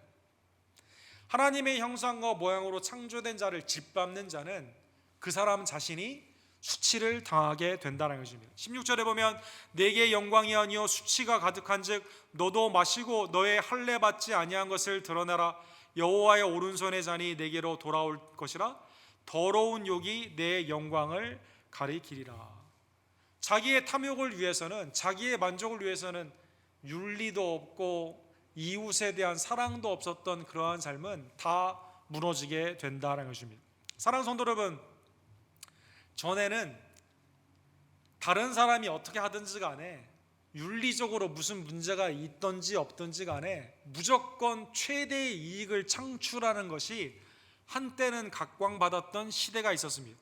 하나님의 형상과 모양으로 창조된 자를 짓밟는 자는 그 사람 자신이 수치를 당하게 된다는 것입니다. 16절에 보면 내게 영광이 아니요 수치가 가득한즉 너도 마시고 너의 할례 받지 아니한 것을 드러내라. 여호와의 오른손의 잔이 내게로 돌아올 것이라. 더러운 욕이 내 영광을 가리키리라. 자기의 탐욕을 위해서는, 자기의 만족을 위해서는 윤리도 없고 이웃에 대한 사랑도 없었던 그러한 삶은 다 무너지게 된다는 것입니다. 사랑하는 성도 여러분, 전에는 다른 사람이 어떻게 하든지 간에 윤리적으로 무슨 문제가 있든지 없든지 간에 무조건 최대의 이익을 창출하는 것이 한때는 각광받았던 시대가 있었습니다.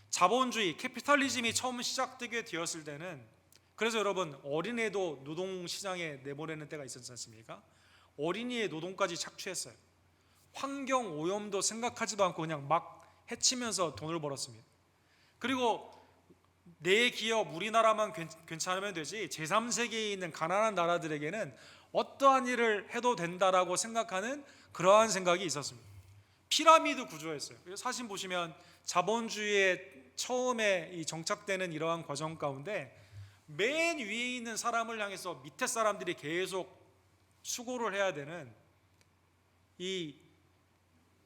자본주의, 캐피탈리즘이 처음 시작되게 되었을 때는, 그래서 여러분 어린애도 노동시장에 내보내는 때가 있었지 않습니까? 어린이의 노동까지 착취했어요. 환경 오염도 생각하지도 않고 그냥 막 해치면서 돈을 벌었습니다. 그리고 내 기업, 우리나라만 괜찮으면 되지 제3세계에 있는 가난한 나라들에게는 어떠한 일을 해도 된다라고 생각하는 그러한 생각이 있었습니다. 피라미드 구조였어요. 사진 보시면 자본주의의 처음에 이 정착되는 이러한 과정 가운데 맨 위에 있는 사람을 향해서 밑에 사람들이 계속 수고를 해야 되는 이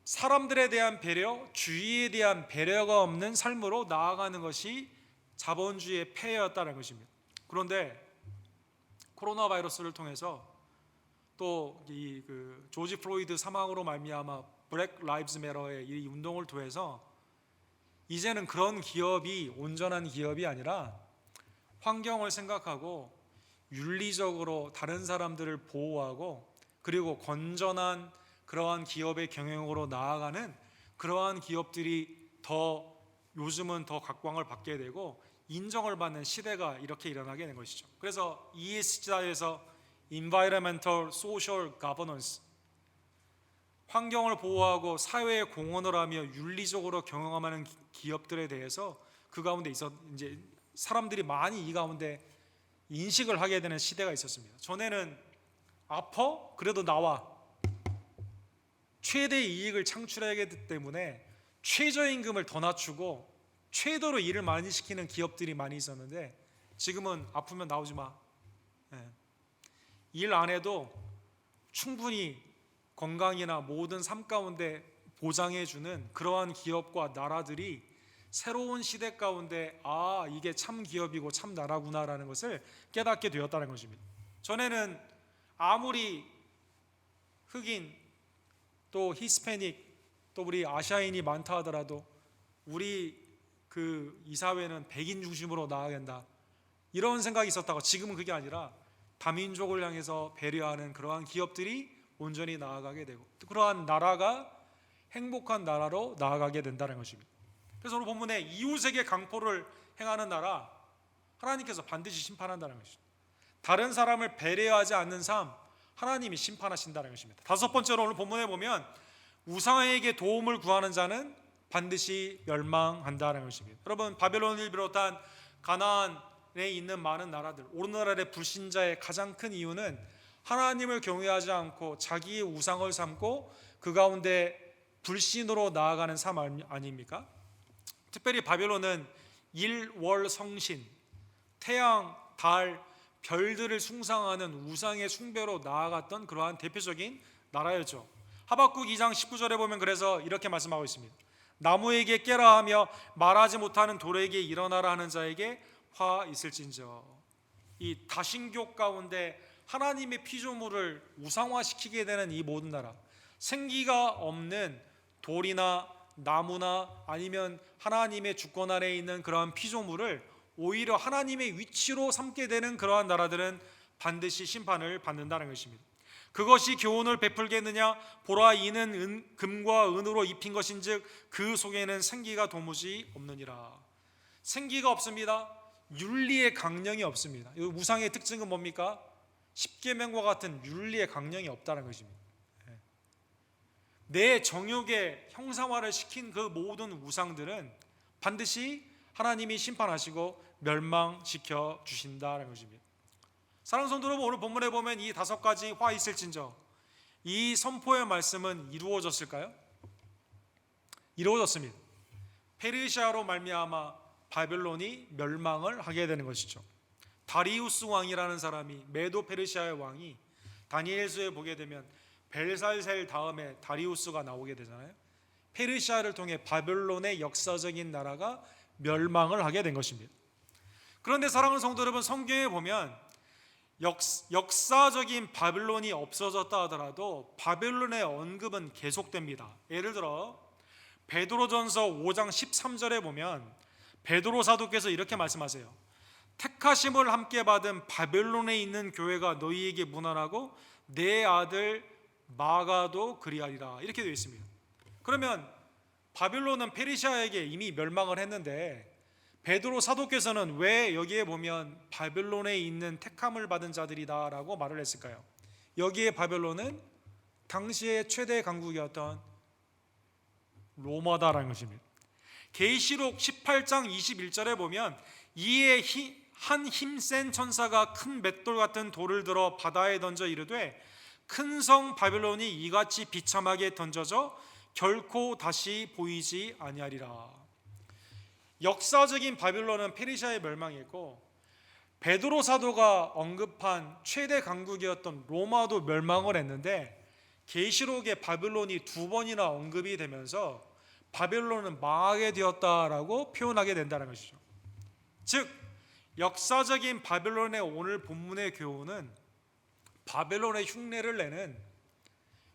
사람들에 대한 배려, 주위에 대한 배려가 없는 삶으로 나아가는 것이 자본주의의 폐해였다는 것입니다. 그런데 코로나 바이러스를 통해서 또 이 조지 플로이드 사망으로 말미암아 블랙 라이브즈 매터의 이 운동을 통해서 이제는 그런 기업이 온전한 기업이 아니라 환경을 생각하고 윤리적으로 다른 사람들을 보호하고 그리고 건전한 그러한 기업의 경영으로 나아가는 그러한 기업들이 더 요즘은 더 각광을 받게 되고 인정을 받는 시대가 이렇게 일어나게 된 것이죠. 그래서 ESG에서 Environmental Social Governance, 환경을 보호하고 사회에 공헌을 하며 윤리적으로 경영하는 기업들에 대해서 그 가운데 있어 이제 사람들이 많이 이 가운데 인식을 하게 되는 시대가 있었습니다. 전에는 아파? 그래도 나와. 최대 이익을 창출하기 때문에 최저임금을 더 낮추고 최대로 일을 많이 시키는 기업들이 많이 있었는데 지금은 아프면 나오지 마. 일 안 해도 충분히 건강이나 모든 삶 가운데 보장해주는 그러한 기업과 나라들이 새로운 시대 가운데 이게 참 기업이고 참 나라구나라는 것을 깨닫게 되었다는 것입니다. 전에는 아무리 흑인 또 히스패닉 또 우리 아시아인이 많다 하더라도 우리 이 사회는 백인 중심으로 나아야 된다 이런 생각이 있었다고 지금은 그게 아니라 다민족을 향해서 배려하는 그러한 기업들이 온전히 나아가게 되고 그러한 나라가 행복한 나라로 나아가게 된다는 것입니다. 그래서 오늘 본문에 이웃에게 강포를 행하는 나라 하나님께서 반드시 심판한다는 것입니다. 다른 사람을 배려하지 않는 삶 하나님이 심판하신다는 것입니다. 다섯 번째로 오늘 본문에 보면 우상에게 도움을 구하는 자는 반드시 멸망한다는 것입니다. 여러분 바벨론을 비롯한 가나안에 있는 많은 나라들 오늘날의 불신자의 가장 큰 이유는 하나님을 경외하지 않고 자기의 우상을 삼고 그 가운데 불신으로 나아가는 삶 아닙니까? 특별히 바벨론은 일, 월, 성신, 태양, 달, 별들을 숭상하는 우상의 숭배로 나아갔던 그러한 대표적인 나라였죠. 하박국 2장 19절에 보면 그래서 이렇게 말씀하고 있습니다. 나무에게 깨라 하며 말하지 못하는 돌에게 일어나라 하는 자에게 화 있을진저. 이 다신교 가운데 하나님의 피조물을 우상화시키게 되는 이 모든 나라, 생기가 없는 돌이나 나무나 아니면 하나님의 주권 아래에 있는 그러한 피조물을 오히려 하나님의 위치로 삼게 되는 그러한 나라들은 반드시 심판을 받는다는 것입니다. 그것이 교훈을 베풀겠느냐? 보라 이는 금과 은으로 입힌 것인즉 그 속에는 생기가 도무지 없느니라. 생기가 없습니다. 윤리의 강령이 없습니다. 이 우상의 특징은 뭡니까? 십계명과 같은 윤리의 강령이 없다는 것입니다. 내 정욕의 형상화를 시킨 그 모든 우상들은 반드시 하나님이 심판하시고 멸망시켜 주신다는 것입니다. 사랑하는 성도 여러분, 오늘 본문에 보면 이 다섯 가지 화 있을진저, 이 선포의 말씀은 이루어졌을까요? 이루어졌습니다. 페르시아로 말미암아 바벨론이 멸망을 하게 되는 것이죠. 다리우스 왕이라는 사람이, 메도 페르시아의 왕이 다니엘서에 보게 되면 벨살셀 다음에 다리우스가 나오게 되잖아요. 페르시아를 통해 바벨론의 역사적인 나라가 멸망을 하게 된 것입니다. 그런데 사랑하는 성도 여러분, 성경에 보면 역사적인 바벨론이 없어졌다 하더라도 바벨론의 언급은 계속됩니다. 예를 들어 베드로전서 5장 13절에 보면 베드로 사도께서 이렇게 말씀하세요. 택하심을 함께 받은 바벨론에 있는 교회가 너희에게 문안하고 내 아들 마가도 그리하리라, 이렇게 되어 있습니다. 그러면 바벨론은 페르시아에게 이미 멸망을 했는데 베드로 사도께서는 왜 여기에 보면 바벨론에 있는 택함을 받은 자들이다 라고 말을 했을까요? 여기에 바벨론은 당시의 최대 강국이었던 로마다라는 것입니다. 계시록 18장 21절에 보면 이에 한 힘센 천사가 큰 맷돌 같은 돌을 들어 바다에 던져 이르되 큰 성 바벨론이 이같이 비참하게 던져져 결코 다시 보이지 아니하리라. 역사적인 바벨론은 페르시아의 멸망이었고 베드로 사도가 언급한 최대 강국이었던 로마도 멸망을 했는데 계시록에 바벨론이 2번이나 언급이 되면서 바벨론은 망하게 되었다라고 표현하게 된다는 것이죠. 즉 역사적인 바벨론의 오늘 본문의 교훈은 바벨론의 흉내를 내는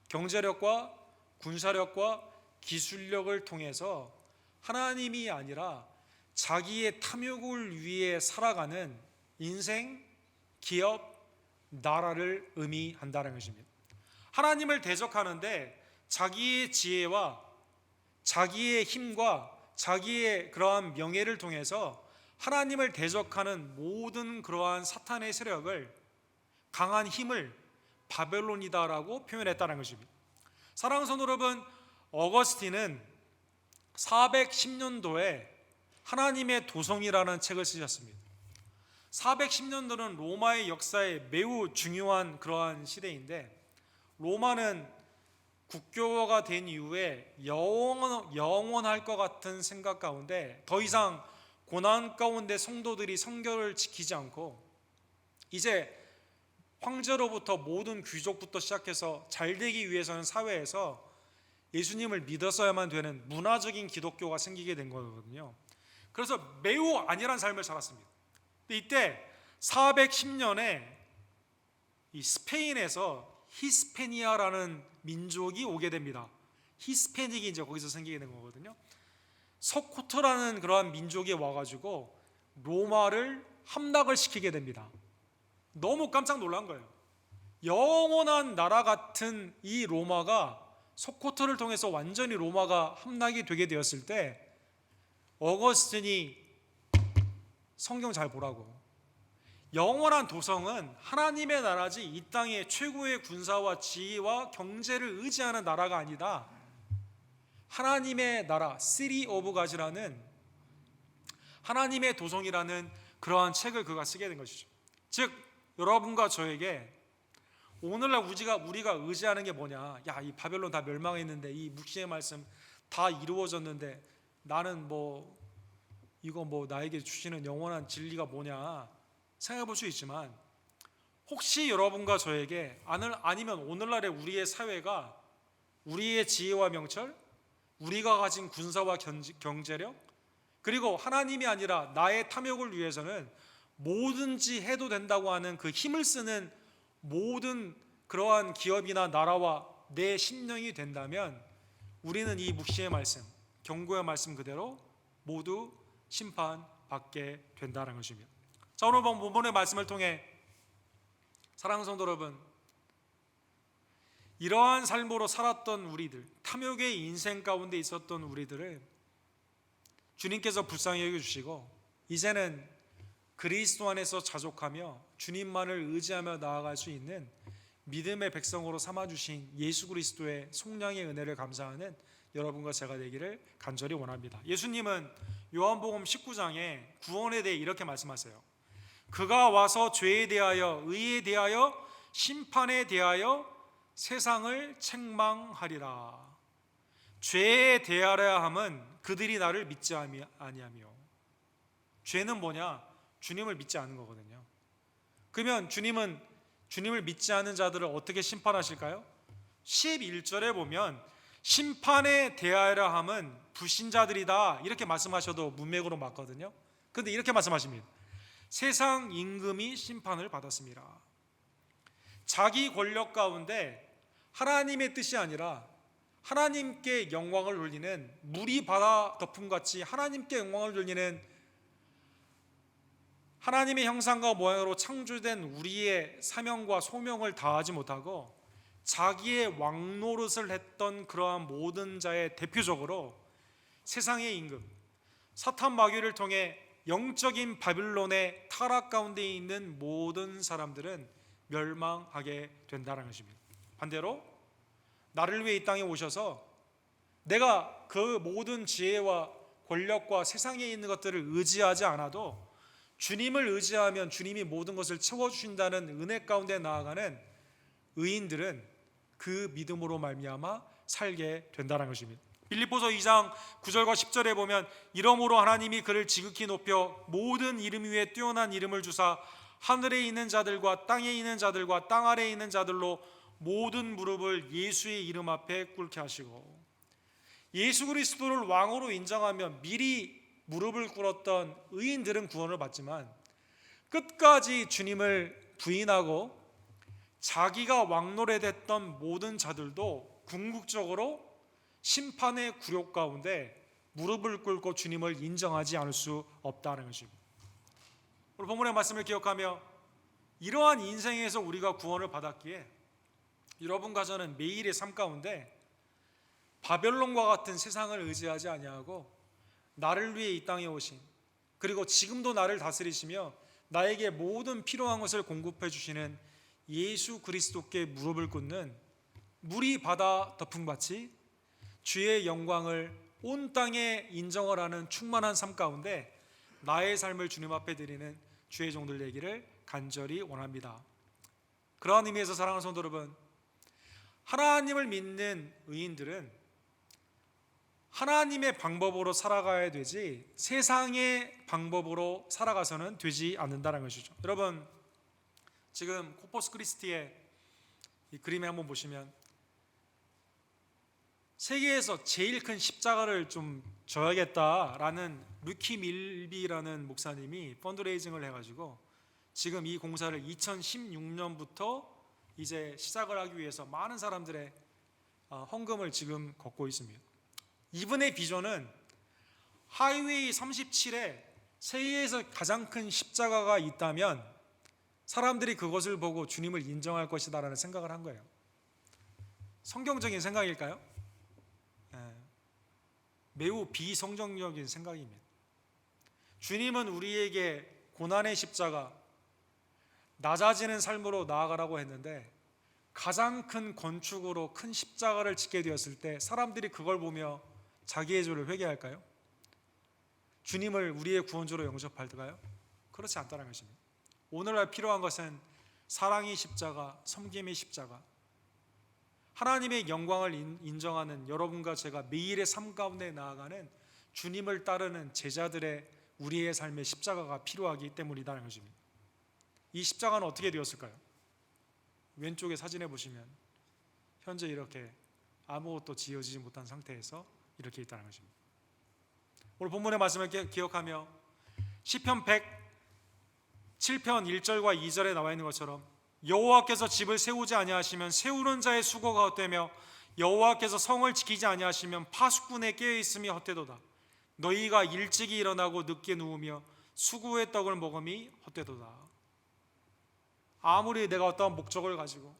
경제력과 군사력과 기술력을 통해서 하나님이 아니라 자기의 탐욕을 위해 살아가는 인생, 기업, 나라를 의미한다는 것입니다. 하나님을 대적하는데 자기의 지혜와 자기의 힘과 자기의 그러한 명예를 통해서 하나님을 대적하는 모든 그러한 사탄의 세력을, 강한 힘을 바벨론이다라고 표현했다는 것입니다. 사랑하는 성도 여러분, 어거스틴은 410년도에 하나님의 도성이라는 책을 쓰셨습니다. 410년도는 로마의 역사에 매우 중요한 그러한 시대인데, 로마는 국교가 된 이후에 영원할 것 같은 생각 가운데 더 이상 고난 가운데 성도들이 성결을 지키지 않고 이제 황제로부터 모든 귀족부터 시작해서 잘되기 위해서는 사회에서 예수님을 믿었어야만 되는 문화적인 기독교가 생기게 된 거거든요. 그래서 매우 안일한 삶을 살았습니다. 근데 이때 410년에 이 스페인에서 히스패니아라는 민족이 오게 됩니다. 히스패닉이 이제 거기서 생기게 된 거거든요. 서코트라는 그러한 민족이 와가지고 로마를 함락을 시키게 됩니다. 너무 깜짝 놀란 거예요. 영원한 나라 같은 이 로마가 서코트를 통해서 완전히 로마가 함락이 되게 되었을 때 어거스틴이 성경 잘 보라고, 영원한 도성은 하나님의 나라지 이 땅의 최고의 군사와 지휘와 경제를 의지하는 나라가 아니다. 하나님의 나라, City of God이라는 하나님의 도성이라는 그러한 책을 그가 쓰게 된 것이죠. 즉 여러분과 저에게 오늘날 우리가 의지하는 게 뭐냐? 야, 이 바벨론 다 멸망했는데 이 묵시의 말씀 다 이루어졌는데 나는 이거 나에게 주시는 영원한 진리가 뭐냐 생각해 볼 수 있지만, 혹시 여러분과 저에게 아니면 오늘날의 우리의 사회가 우리의 지혜와 명철, 우리가 가진 군사와 경제력, 그리고 하나님이 아니라 나의 탐욕을 위해서는 뭐든지 해도 된다고 하는 그 힘을 쓰는 모든 그러한 기업이나 나라와 내 심령이 된다면 우리는 이 묵시의 말씀, 경고의 말씀 그대로 모두 심판받게 된다는 것입니다. 자, 오늘 본문의 말씀을 통해 사랑하는 성도 여러분, 이러한 삶으로 살았던 우리들, 탐욕의 인생 가운데 있었던 우리들을 주님께서 불쌍히 여겨주시고 이제는 그리스도 안에서 자족하며 주님만을 의지하며 나아갈 수 있는 믿음의 백성으로 삼아주신 예수 그리스도의 속량의 은혜를 감사하는 여러분과 제가 되기를 간절히 원합니다. 예수님은 요한복음 19장에 구원에 대해 이렇게 말씀하세요. 그가 와서 죄에 대하여, 의에 대하여, 심판에 대하여 세상을 책망하리라. 죄에 대하여야 함은 그들이 나를 믿지 아니하며. 죄는 뭐냐? 주님을 믿지 않는 거거든요. 그러면 주님을 믿지 않는 자들을 어떻게 심판하실까요? 11절에 보면 심판에 대하여야 함은 불신자들이다 이렇게 말씀하셔도 문맥으로 맞거든요. 그런데 이렇게 말씀하십니다. 세상 임금이 심판을 받았습니다. 자기 권력 가운데 하나님의 뜻이 아니라 하나님께 영광을 돌리는, 물이 바다 덮음같이 하나님께 영광을 돌리는, 하나님의 형상과 모양으로 창조된 우리의 사명과 소명을 다하지 못하고 자기의 왕노릇을 했던 그러한 모든 자의 대표적으로 세상의 임금 사탄 마귀를 통해 영적인 바빌론의 타락 가운데 있는 모든 사람들은 멸망하게 된다는 것입니다. 반대로 나를 위해 이 땅에 오셔서 내가 그 모든 지혜와 권력과 세상에 있는 것들을 의지하지 않아도 주님을 의지하면 주님이 모든 것을 채워주신다는 은혜 가운데 나아가는 의인들은 그 믿음으로 말미암아 살게 된다는 것입니다. 빌립보서 2장 9절과 10절에 보면 이러므로 하나님이 그를 지극히 높여 모든 이름 위에 뛰어난 이름을 주사 하늘에 있는 자들과 땅에 있는 자들과 땅 아래에 있는 자들로 모든 무릎을 예수의 이름 앞에 꿇게 하시고, 예수 그리스도를 왕으로 인정하며 미리 무릎을 꿇었던 의인들은 구원을 받지만 끝까지 주님을 부인하고 자기가 왕노릇했던 모든 자들도 궁극적으로 심판의 굴욕 가운데 무릎을 꿇고 주님을 인정하지 않을 수 없다는 것입니다. 오늘 본문의 말씀을 기억하며 이러한 인생에서 우리가 구원을 받았기에 여러분과 저는 매일의 삶 가운데 바벨론과 같은 세상을 의지하지 아니하고 나를 위해 이 땅에 오신, 그리고 지금도 나를 다스리시며 나에게 모든 필요한 것을 공급해 주시는 예수 그리스도께 무릎을 꿇는 물이 바다 덮음같이 주의 영광을 온 땅에 인정을 하는 충만한 삶 가운데 나의 삶을 주님 앞에 드리는 주의 종들 되기를 간절히 원합니다. 그러한 의미에서 사랑하는 성도 여러분, 하나님을 믿는 의인들은 하나님의 방법으로 살아가야 되지 세상의 방법으로 살아가서는 되지 않는다는 것이죠. 여러분, 지금 코퍼스 크리스티의 이 그림에 한번 보시면 세계에서 제일 큰 십자가를 좀 져야겠다라는 루키 밀비라는 목사님이 펀드레이징을 해가지고 지금 이 공사를 2016년부터 이제 시작을 하기 위해서 많은 사람들의 헌금을 지금 걷고 있습니다. 이분의 비전은 하이웨이 37에 세계에서 가장 큰 십자가가 있다면 사람들이 그것을 보고 주님을 인정할 것이다라는 생각을 한 거예요. 성경적인 생각일까요? 매우 비성경적인 생각입니다. 주님은 우리에게 고난의 십자가, 낮아지는 삶으로 나아가라고 했는데 가장 큰 건축으로 큰 십자가를 짓게 되었을 때 사람들이 그걸 보며 자기의 죄를 회개할까요? 주님을 우리의 구원주로 영접할까요? 그렇지 않다는 것입니다. 오늘날 필요한 것은 사랑의 십자가, 섬김의 십자가, 하나님의 영광을 인정하는 여러분과 제가 매일의 삶 가운데 나아가는 주님을 따르는 제자들의 우리의 삶의 십자가가 필요하기 때문이라는 것입니다. 이 십자가는 어떻게 되었을까요? 왼쪽에 사진에 보시면 현재 이렇게 아무것도 지어지지 못한 상태에서 이렇게 있다는 것입니다. 오늘 본문의 말씀을 기억하며 시편 107편 1절과 2절에 나와 있는 것처럼 여호와께서 집을 세우지 아니하시면 세우는 자의 수고가 헛되며 여호와께서 성을 지키지 아니하시면 파수꾼에 깨어 있음이 헛되도다. 너희가 일찍이 일어나고 늦게 누우며 수고의 떡을 먹음이 헛되도다. 아무리 내가 어떤 목적을 가지고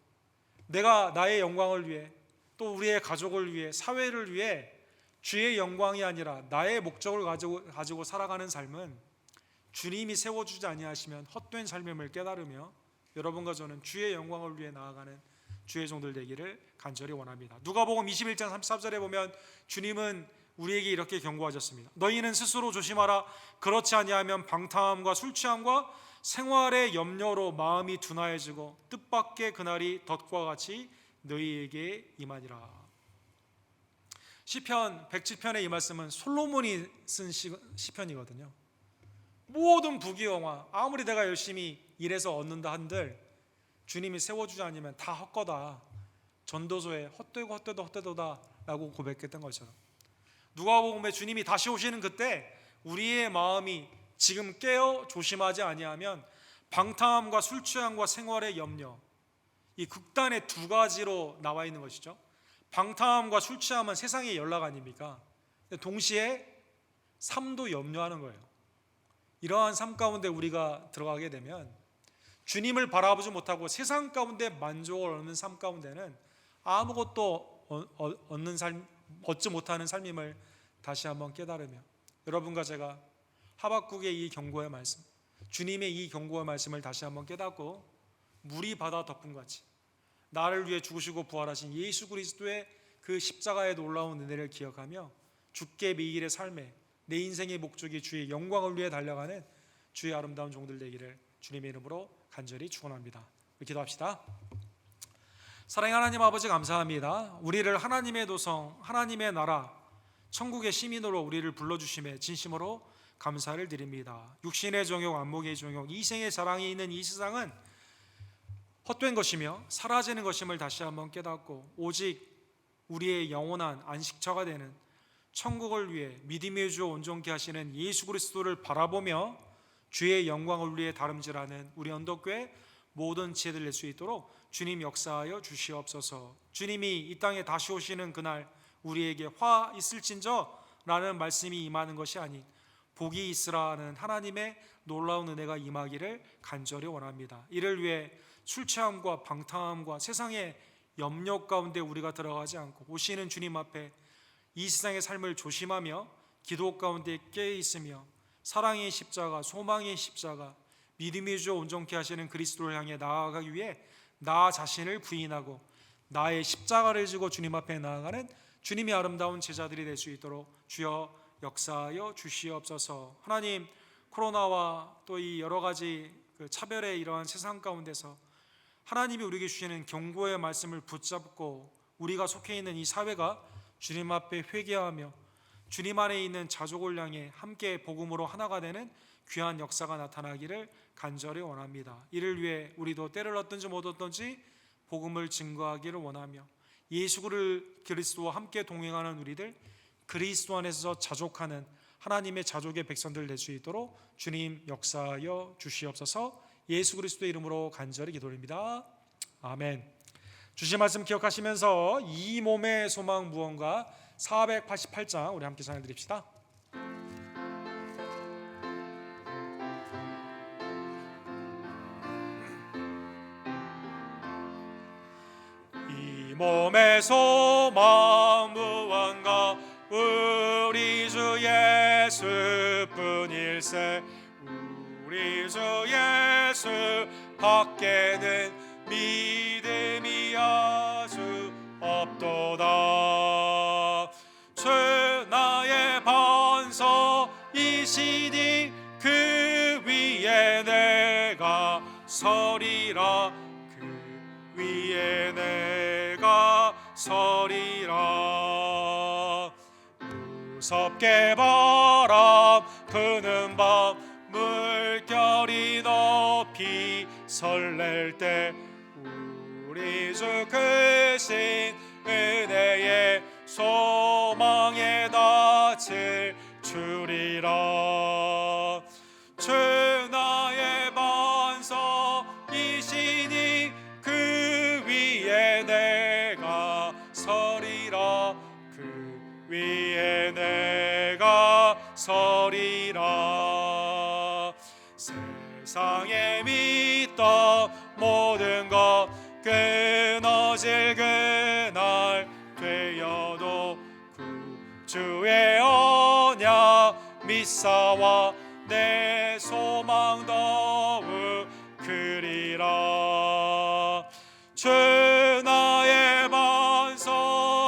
내가 나의 영광을 위해 또 우리의 가족을 위해 사회를 위해 주의 영광이 아니라 나의 목적을 가지고 살아가는 삶은 주님이 세워주지 아니하시면 헛된 삶임을 깨달으며 여러분과 저는 주의 영광을 위해 나아가는 주의 종들 되기를 간절히 원합니다. 누가복음 21장 33절에 보면 주님은 우리에게 이렇게 경고하셨습니다. 너희는 스스로 조심하라. 그렇지 아니하면 방탕함과 술 취함과 생활의 염려로 마음이 둔하여지고 뜻밖의 그날이 덫과 같이 너희에게 임하니라. 시편 107편의 이 말씀은 솔로몬이 쓴 시편이거든요. 모든 부귀영화, 아무리 내가 열심히 일해서 얻는다 한들 주님이 세워주지 않으면 다 헛거다. 전도서에 헛되도다 라고 고백했던 것처럼 누가복음에 주님이 다시 오시는 그때 우리의 마음이 지금 깨어 조심하지 아니하면 방탕함과 술 취함과 생활의 염려, 이 극단의 두 가지로 나와 있는 것이죠. 방탕함과 술 취함은 세상의 연락 아닙니까? 동시에 삶도 염려하는 거예요. 이러한 삶 가운데 우리가 들어가게 되면 주님을 바라보지 못하고 세상 가운데 만족을 얻는 삶 가운데는 아무것도 얻지 못하는 삶임을 다시 한번 깨달으며 여러분과 제가 하박국의 이 경고의 말씀, 주님의 이 경고의 말씀을 다시 한번 깨닫고 물이 바다 덮음같이 나를 위해 죽으시고 부활하신 예수 그리스도의 그 십자가의 놀라운 은혜를 기억하며 주께 매일의 삶에 내 인생의 목적이 주의 영광을 위해 달려가는 주의 아름다운 종들 되기를 주님의 이름으로 간절히 축원합니다. 기도합시다. 사랑의 하나님 아버지 감사합니다. 우리를 하나님의 도성, 하나님의 나라, 천국의 시민으로 우리를 불러주심에 진심으로 감사를 드립니다. 육신의 정욕, 안목의 정욕, 이생의 자랑이 있는 이 세상은 헛된 것이며 사라지는 것임을 다시 한번 깨닫고 오직 우리의 영원한 안식처가 되는 천국을 위해 믿음의 주 온전케 하시는 예수 그리스도를 바라보며 주의 영광을 위해 다름질하는 우리 언덕교회 모든 지혜를 낼 수 있도록 주님 역사하여 주시옵소서. 주님이 이 땅에 다시 오시는 그날 우리에게 화 있을진저 라는 말씀이 임하는 것이 아닌 복이 있으라 하는 하나님의 놀라운 은혜가 임하기를 간절히 원합니다. 이를 위해 술 취함과 방탕함과 세상의 염려 가운데 우리가 들어가지 않고 오시는 주님 앞에 이 세상의 삶을 조심하며 기도 가운데 깨어 있으며 사랑의 십자가, 소망의 십자가, 믿음의 주 온전케 하시는 그리스도를 향해 나아가기 위해 나 자신을 부인하고 나의 십자가를 지고 주님 앞에 나아가는 주님의 아름다운 제자들이 될 수 있도록 주여 역사하여 주시옵소서. 하나님, 코로나와 또 이 여러 가지 차별의 이러한 세상 가운데서 하나님이 우리에게 주시는 경고의 말씀을 붙잡고 우리가 속해 있는 이 사회가 주님 앞에 회개하며 주님 안에 있는 자족을 향해 함께 복음으로 하나가 되는 귀한 역사가 나타나기를 간절히 원합니다. 이를 위해 우리도 때를 얻든지 못 얻든지 복음을 증거하기를 원하며 예수 그리스도와 함께 동행하는 우리들, 그리스도 안에서 자족하는 하나님의 자족의 백성들 될 수 있도록 주님 역사하여 주시옵소서. 예수 그리스도의 이름으로 간절히 기도드립니다. 아멘. 주신 말씀 기억하시면서 이 몸의 소망 무언가 488장 우리 함께 찬양 드립시다. 이 몸의 소망 무언가 우리 주 예수뿐일세. 우리 주 예수 밖에는 믿음이 아주 없도다. 주 나의 반석이시니 그 위에 내가 서리라. 그 위에 내가 서리라. 무섭게 바람 부는 밤 물결이 높이 설렐 때 우리 주 크신 은혜의 소망에 닿을 주리라. 주 나의 반석이시니 그 위에 내가 서리라. 그 위에 내가 서리라. 세상에 믿던 모든 것 끊어질 그날 되어도 구주의 언약 믿사와 내 소망 더욱 크리라. 주 나의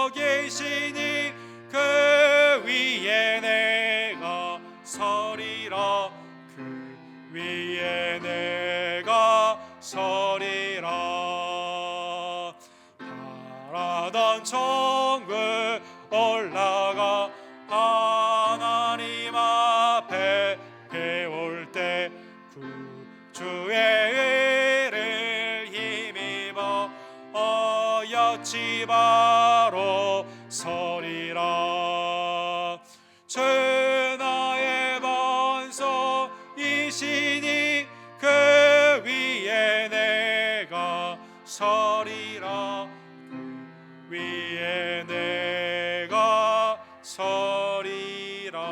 반석이시니 그 위에 내가 서리라. 그 위에 내가 서리라. 바라던 천국 올라가 하나님 앞에 배울 때 구주의 의를 힘입어 어여치 바로 서리라. 주 나의 반석이시니 그 위에 내가 서리라. 그 위에 내가 서리라.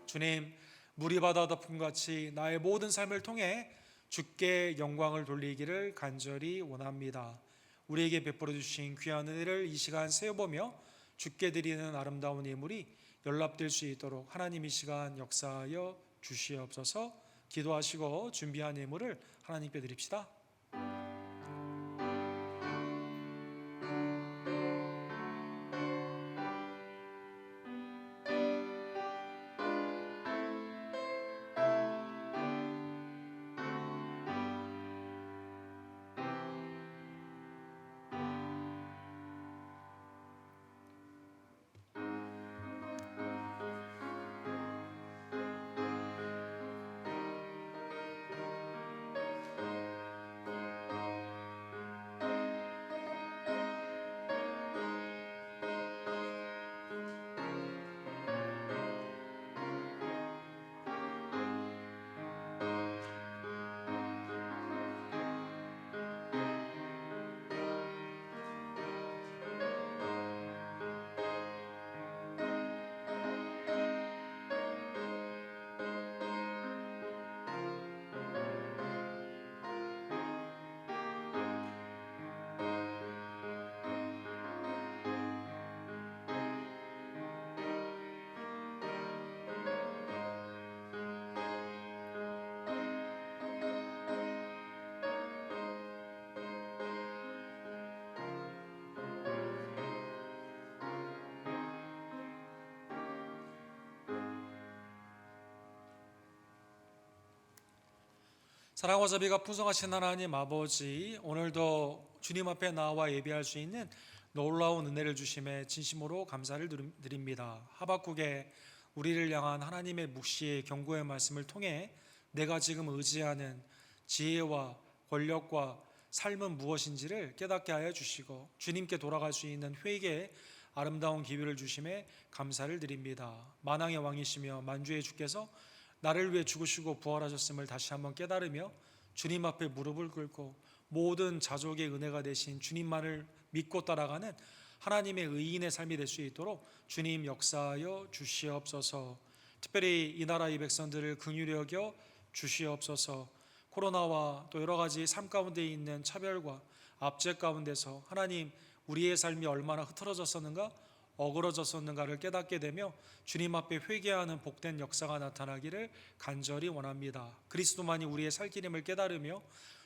주님, 물이 바다 덮음같이 나의 모든 삶을 통해 주께 영광을 돌리기를 간절히 원합니다. 우리에게 베풀어 주신 귀한 은혜를 이 시간 세어보며 주께 드리는 아름다운 예물이 연락될 수 있도록 하나님 이 시간 역사하여 주시옵소서. 기도하시고 준비한 예물을 하나님께 드립시다. 사랑과 자비가 풍성하신 하나님 아버지, 오늘도 주님 앞에 나와 예배할 수 있는 놀라운 은혜를 주심에 진심으로 감사를 드립니다. 하박국의 우리를 향한 하나님의 묵시의 경고의 말씀을 통해 내가 지금 의지하는 지혜와 권력과 삶은 무엇인지를 깨닫게 하여 주시고 주님께 돌아갈 수 있는 회개의 아름다운 기회를 주심에 감사를 드립니다. 만왕의 왕이시며 만주의 주께서 나를 위해 죽으시고 부활하셨음을 다시 한번 깨달으며 주님 앞에 무릎을 꿇고 모든 자족의 은혜가 되신 주님만을 믿고 따라가는 하나님의 의인의 삶이 될 수 있도록 주님 역사하여 주시옵소서. 특별히 이 나라 이 백성들을 긍휼히 여겨 주시옵소서. 코로나와 또 여러 가지 삶 가운데 있는 차별과 압제 가운데서 하나님 우리의 삶이 얼마나 흐트러졌었는가, 어그러졌었는가를 깨닫게 되며 주님 앞에 회개하는 복된 역사가 나타나기를 간절히 원합니다. 그리스도만이 우리의 살 길임을 깨달으며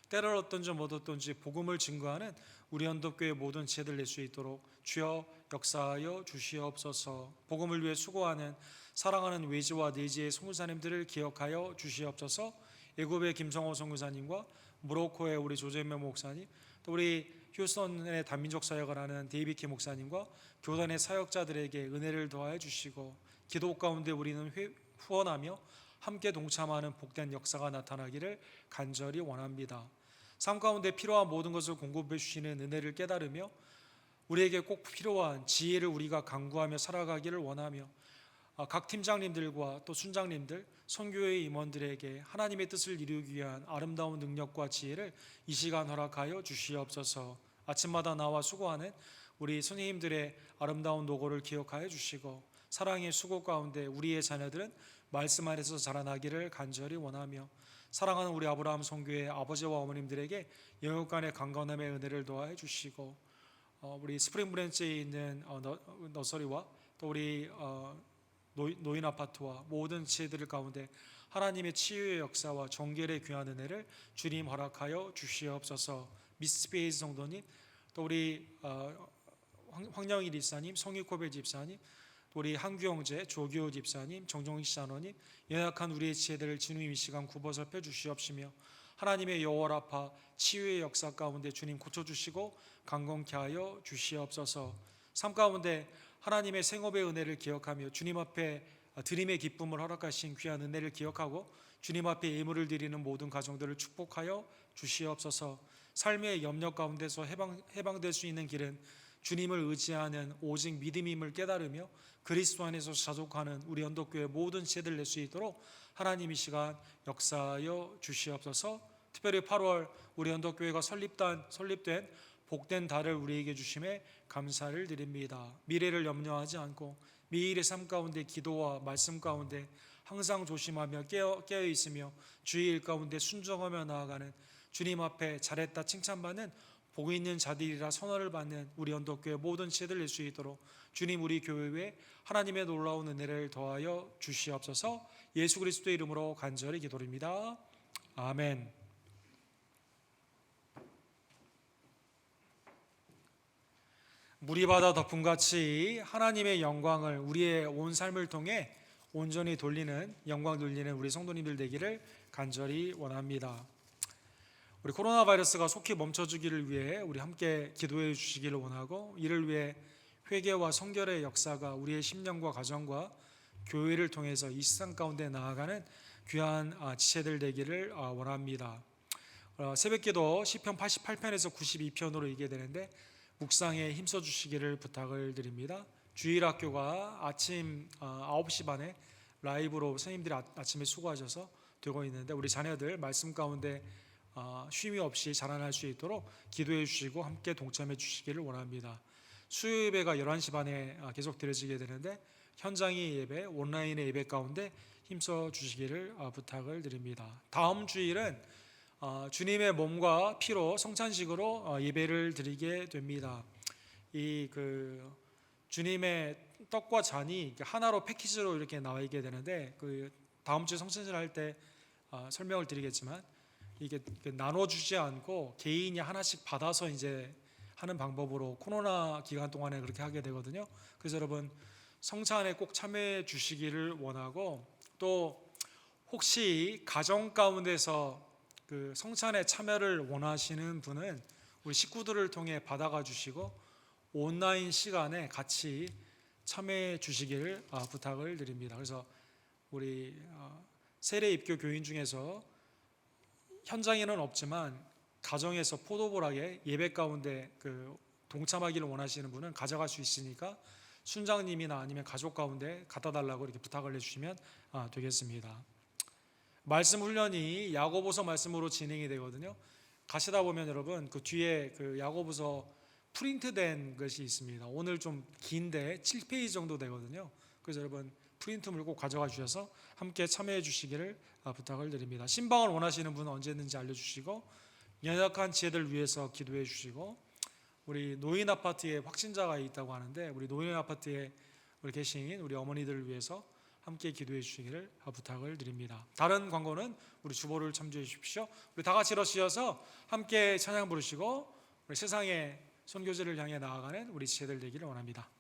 때를 얻든지 못 얻든지 복음을 증거하는 우리 언덕교회 모든 지혜들 낼 수 있도록 주여 역사하여 주시옵소서. 복음을 위해 수고하는 사랑하는 외지와 내지의 선교사님들을 기억하여 주시옵소서. 애굽의 김성호 선교사님과 모로코의 우리 조재명 목사님, 또 우리 휴스턴의 단민족 사역을 하는 데이비키 목사님과 교단의 사역자들에게 은혜를 더하여 주시고 기도 가운데 우리는 후원하며 함께 동참하는 복된 역사가 나타나기를 간절히 원합니다. 삶 가운데 필요한 모든 것을 공급해 주시는 은혜를 깨달으며 우리에게 꼭 필요한 지혜를 우리가 강구하며 살아가기를 원하며 각 팀장님들과 또 순장님들, 선교회 임원들에게 하나님의 뜻을 이루기 위한 아름다운 능력과 지혜를 이 시간 허락하여 주시옵소서. 아침마다 나와 수고하는 우리 선생님들의 아름다운 노고를 기억하여 주시고 사랑의 수고 가운데 우리의 자녀들은 말씀 안에서 자라나기를 간절히 원하며 사랑하는 우리 아브라함 선교회 아버지와 어머님들에게 영육간의 강건함의 은혜를 더하여 주시고 우리 스프링 브랜치에 있는 너서리와 또 우리 노인 아파트와 모든 지혜들 가운데 하나님의 치유의 역사와 정결의 귀한 은혜를 주님 허락하여 주시옵소서. 미스페이스 성도님, 또 우리 황영일 집사님, 송익호배 집사님, 또 우리 한규영재, 조규호 집사님, 정종식 장로님, 연약한 우리의 지혜들을 주님 이 시간 굽어서 펴주시옵시며 하나님의 여호와라파 치유의 역사 가운데 주님 고쳐주시고 강건케 하여 주시옵소서. 삶 가운데 하나님의 생업의 은혜를 기억하며 주님 앞에 드림의 기쁨을 허락하신 귀한 은혜를 기억하고 주님 앞에 예물을 드리는 모든 가정들을 축복하여 주시옵소서. 삶의 염려 가운데서 해방될 수 있는 길은 주님을 의지하는 오직 믿음임을 깨달으며 그리스도 안에서 자족하는 우리 언덕교회 모든 지혜들 낼 수 있도록 하나님 이 시간 역사하여 주시옵소서. 특별히 8월 우리 언덕교회가 설립된 복된 달을 우리에게 주심에 감사를 드립니다. 미래를 염려하지 않고 매일의 삶 가운데 기도와 말씀 가운데 항상 조심하며 깨어 있으며 주의 일 가운데 순종하며 나아가는 주님 앞에 잘했다 칭찬받는 복 있는 자들이라 선언을 받는 우리 언덕교회 모든 지혜들 낼 수 있도록 주님 우리 교회에 하나님의 놀라운 은혜를 더하여 주시옵소서. 예수 그리스도의 이름으로 간절히 기도드립니다. 아멘. 물이 바다 덮음같이 하나님의 영광을 우리의 온 삶을 통해 온전히 돌리는 영광 돌리는 우리 성도님들 되기를 간절히 원합니다. 우리 코로나 바이러스가 속히 멈춰주기를 위해 우리 함께 기도해 주시기를 원하고 이를 위해 회개와 성결의 역사가 우리의 심령과 가정과 교회를 통해서 이 세상 가운데 나아가는 귀한 지체들 되기를 원합니다. 새벽기도 시편 88편에서 92편으로 이게 되는데 묵상에 힘써 주시기를 부탁을 드립니다. 주일학교가 아침 9시 반에 라이브로 선생님들이 아침에 수고하셔서 되고 있는데 우리 자녀들 말씀 가운데 쉼이 없이 자라날 수 있도록 기도해 주시고 함께 동참해 주시기를 원합니다. 수요 예배가 11시 반에 계속 드려지게 되는데 현장의 예배, 온라인의 예배 가운데 힘써 주시기를 부탁을 드립니다. 다음 주일은 주님의 몸과 피로 성찬식으로 예배를 드리게 됩니다. 이 주님의 떡과 잔이 하나로 패키지로 이렇게 나와 있게 되는데 다음 주 성찬식을 할 때 설명을 드리겠지만 이게 나눠주지 않고 개인이 하나씩 받아서 이제 하는 방법으로 코로나 기간 동안에 그렇게 하게 되거든요. 그래서 여러분 성찬에 꼭 참여해 주시기를 원하고 또 혹시 가정 가운데서 그 성찬에 참여를 원하시는 분은 우리 식구들을 통해 받아가 주시고 온라인 시간에 같이 참여해 주시기를 부탁을 드립니다. 그래서 우리 세례 입교 교인 중에서 현장에는 없지만 가정에서 포도볼하게 예배 가운데 그 동참하기를 원하시는 분은 가져갈 수 있으니까 순장님이나 아니면 가족 가운데 갖다 달라고 이렇게 부탁을 해주시면 되겠습니다. 말씀 훈련이 야고보서 말씀으로 진행이 되거든요. 가시다 보면 여러분 그 뒤에 그 야고보서 프린트된 것이 있습니다. 오늘 좀 긴데 7페이지 정도 되거든요. 그래서 여러분 프린트물 꼭 가져가 주셔서 함께 참여해 주시기를 부탁을 드립니다. 신방을 원하시는 분은 언제든지 알려주시고 연약한 지혜들 위해서 기도해 주시고 우리 노인 아파트에 확진자가 있다고 하는데 우리 노인 아파트에 우리 계신 우리 어머니들을 위해서 함께 기도해 주시기를 부탁을 드립니다. 다른 광고는 우리 주보를 참조해 주십시오. 우리 다 같이 일어서셔서 함께 찬양 부르시고 우리 세상의 선교제를 향해 나아가는 우리 지혜들 되기를 원합니다.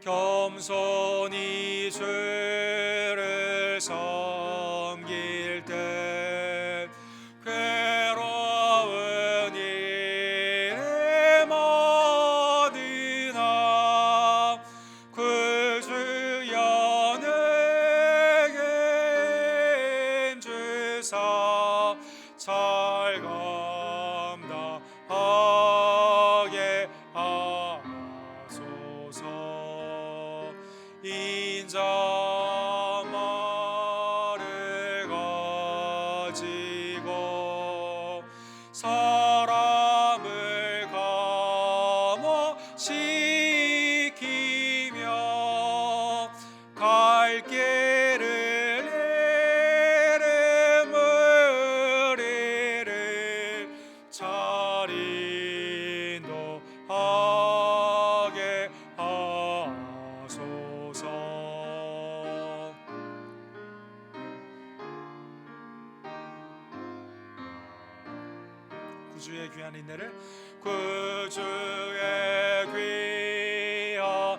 겸손히 주를 섬길 때 괴로운 일에 뭐드나 그 주여 내게 힘주사 잘 감당하게 하소서. 인자 말을 가지고 사람을 감화시키며 갈 길을 이름을 이를 잘 인도하게 하소서. 구주의 귀한 인내를 구주의 귀한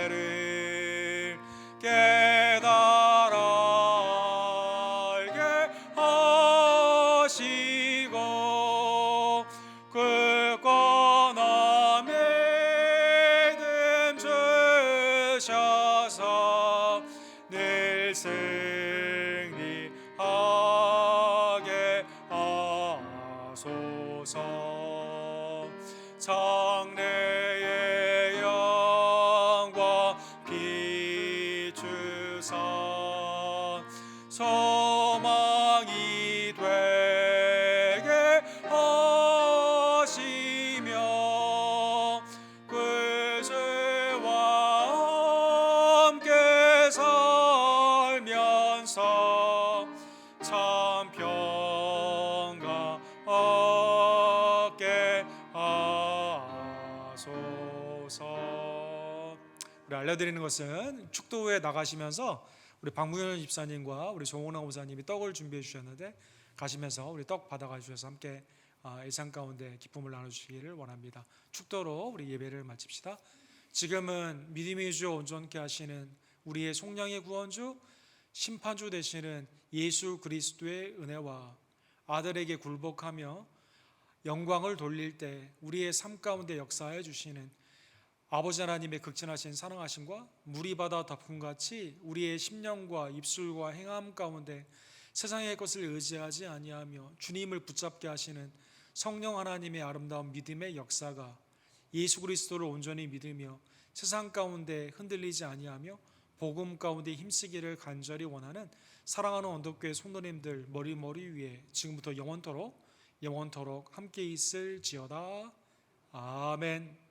인내를 깨달아 알게 하시고 굳건한 믿음 주셔서 늘 승리하게 하소서. 장래의 영광 비추사 소망이 되게 하시며 그 주와 함께 살면서 참 평강 얻게 하소서. 우리 알려드리는 것은 축도 후에 나가시면서 우리 박무현 집사님과 우리 정원아 목사님이 떡을 준비해 주셨는데 가시면서 우리 떡 받아가 주셔서 함께 일상 가운데 기쁨을 나눠주시기를 원합니다. 축도로 우리 예배를 마칩시다. 지금은 믿음의 주 온전케 하시는 우리의 속량의 구원주 심판주 되시는 예수 그리스도의 은혜와 아들에게 굴복하며 영광을 돌릴 때 우리의 삶 가운데 역사해 주시는 아버지 하나님의 극진하신 사랑하심과 물이 바다 덮음같이 우리의 심령과 입술과 행함 가운데 세상의 것을 의지하지 아니하며 주님을 붙잡게 하시는 성령 하나님의 아름다운 믿음의 역사가 예수 그리스도를 온전히 믿으며 세상 가운데 흔들리지 아니하며 복음 가운데 힘쓰기를 간절히 원하는 사랑하는 언덕교회 성도님들 머리 위에 지금부터 영원토록 함께 있을지어다. 아멘.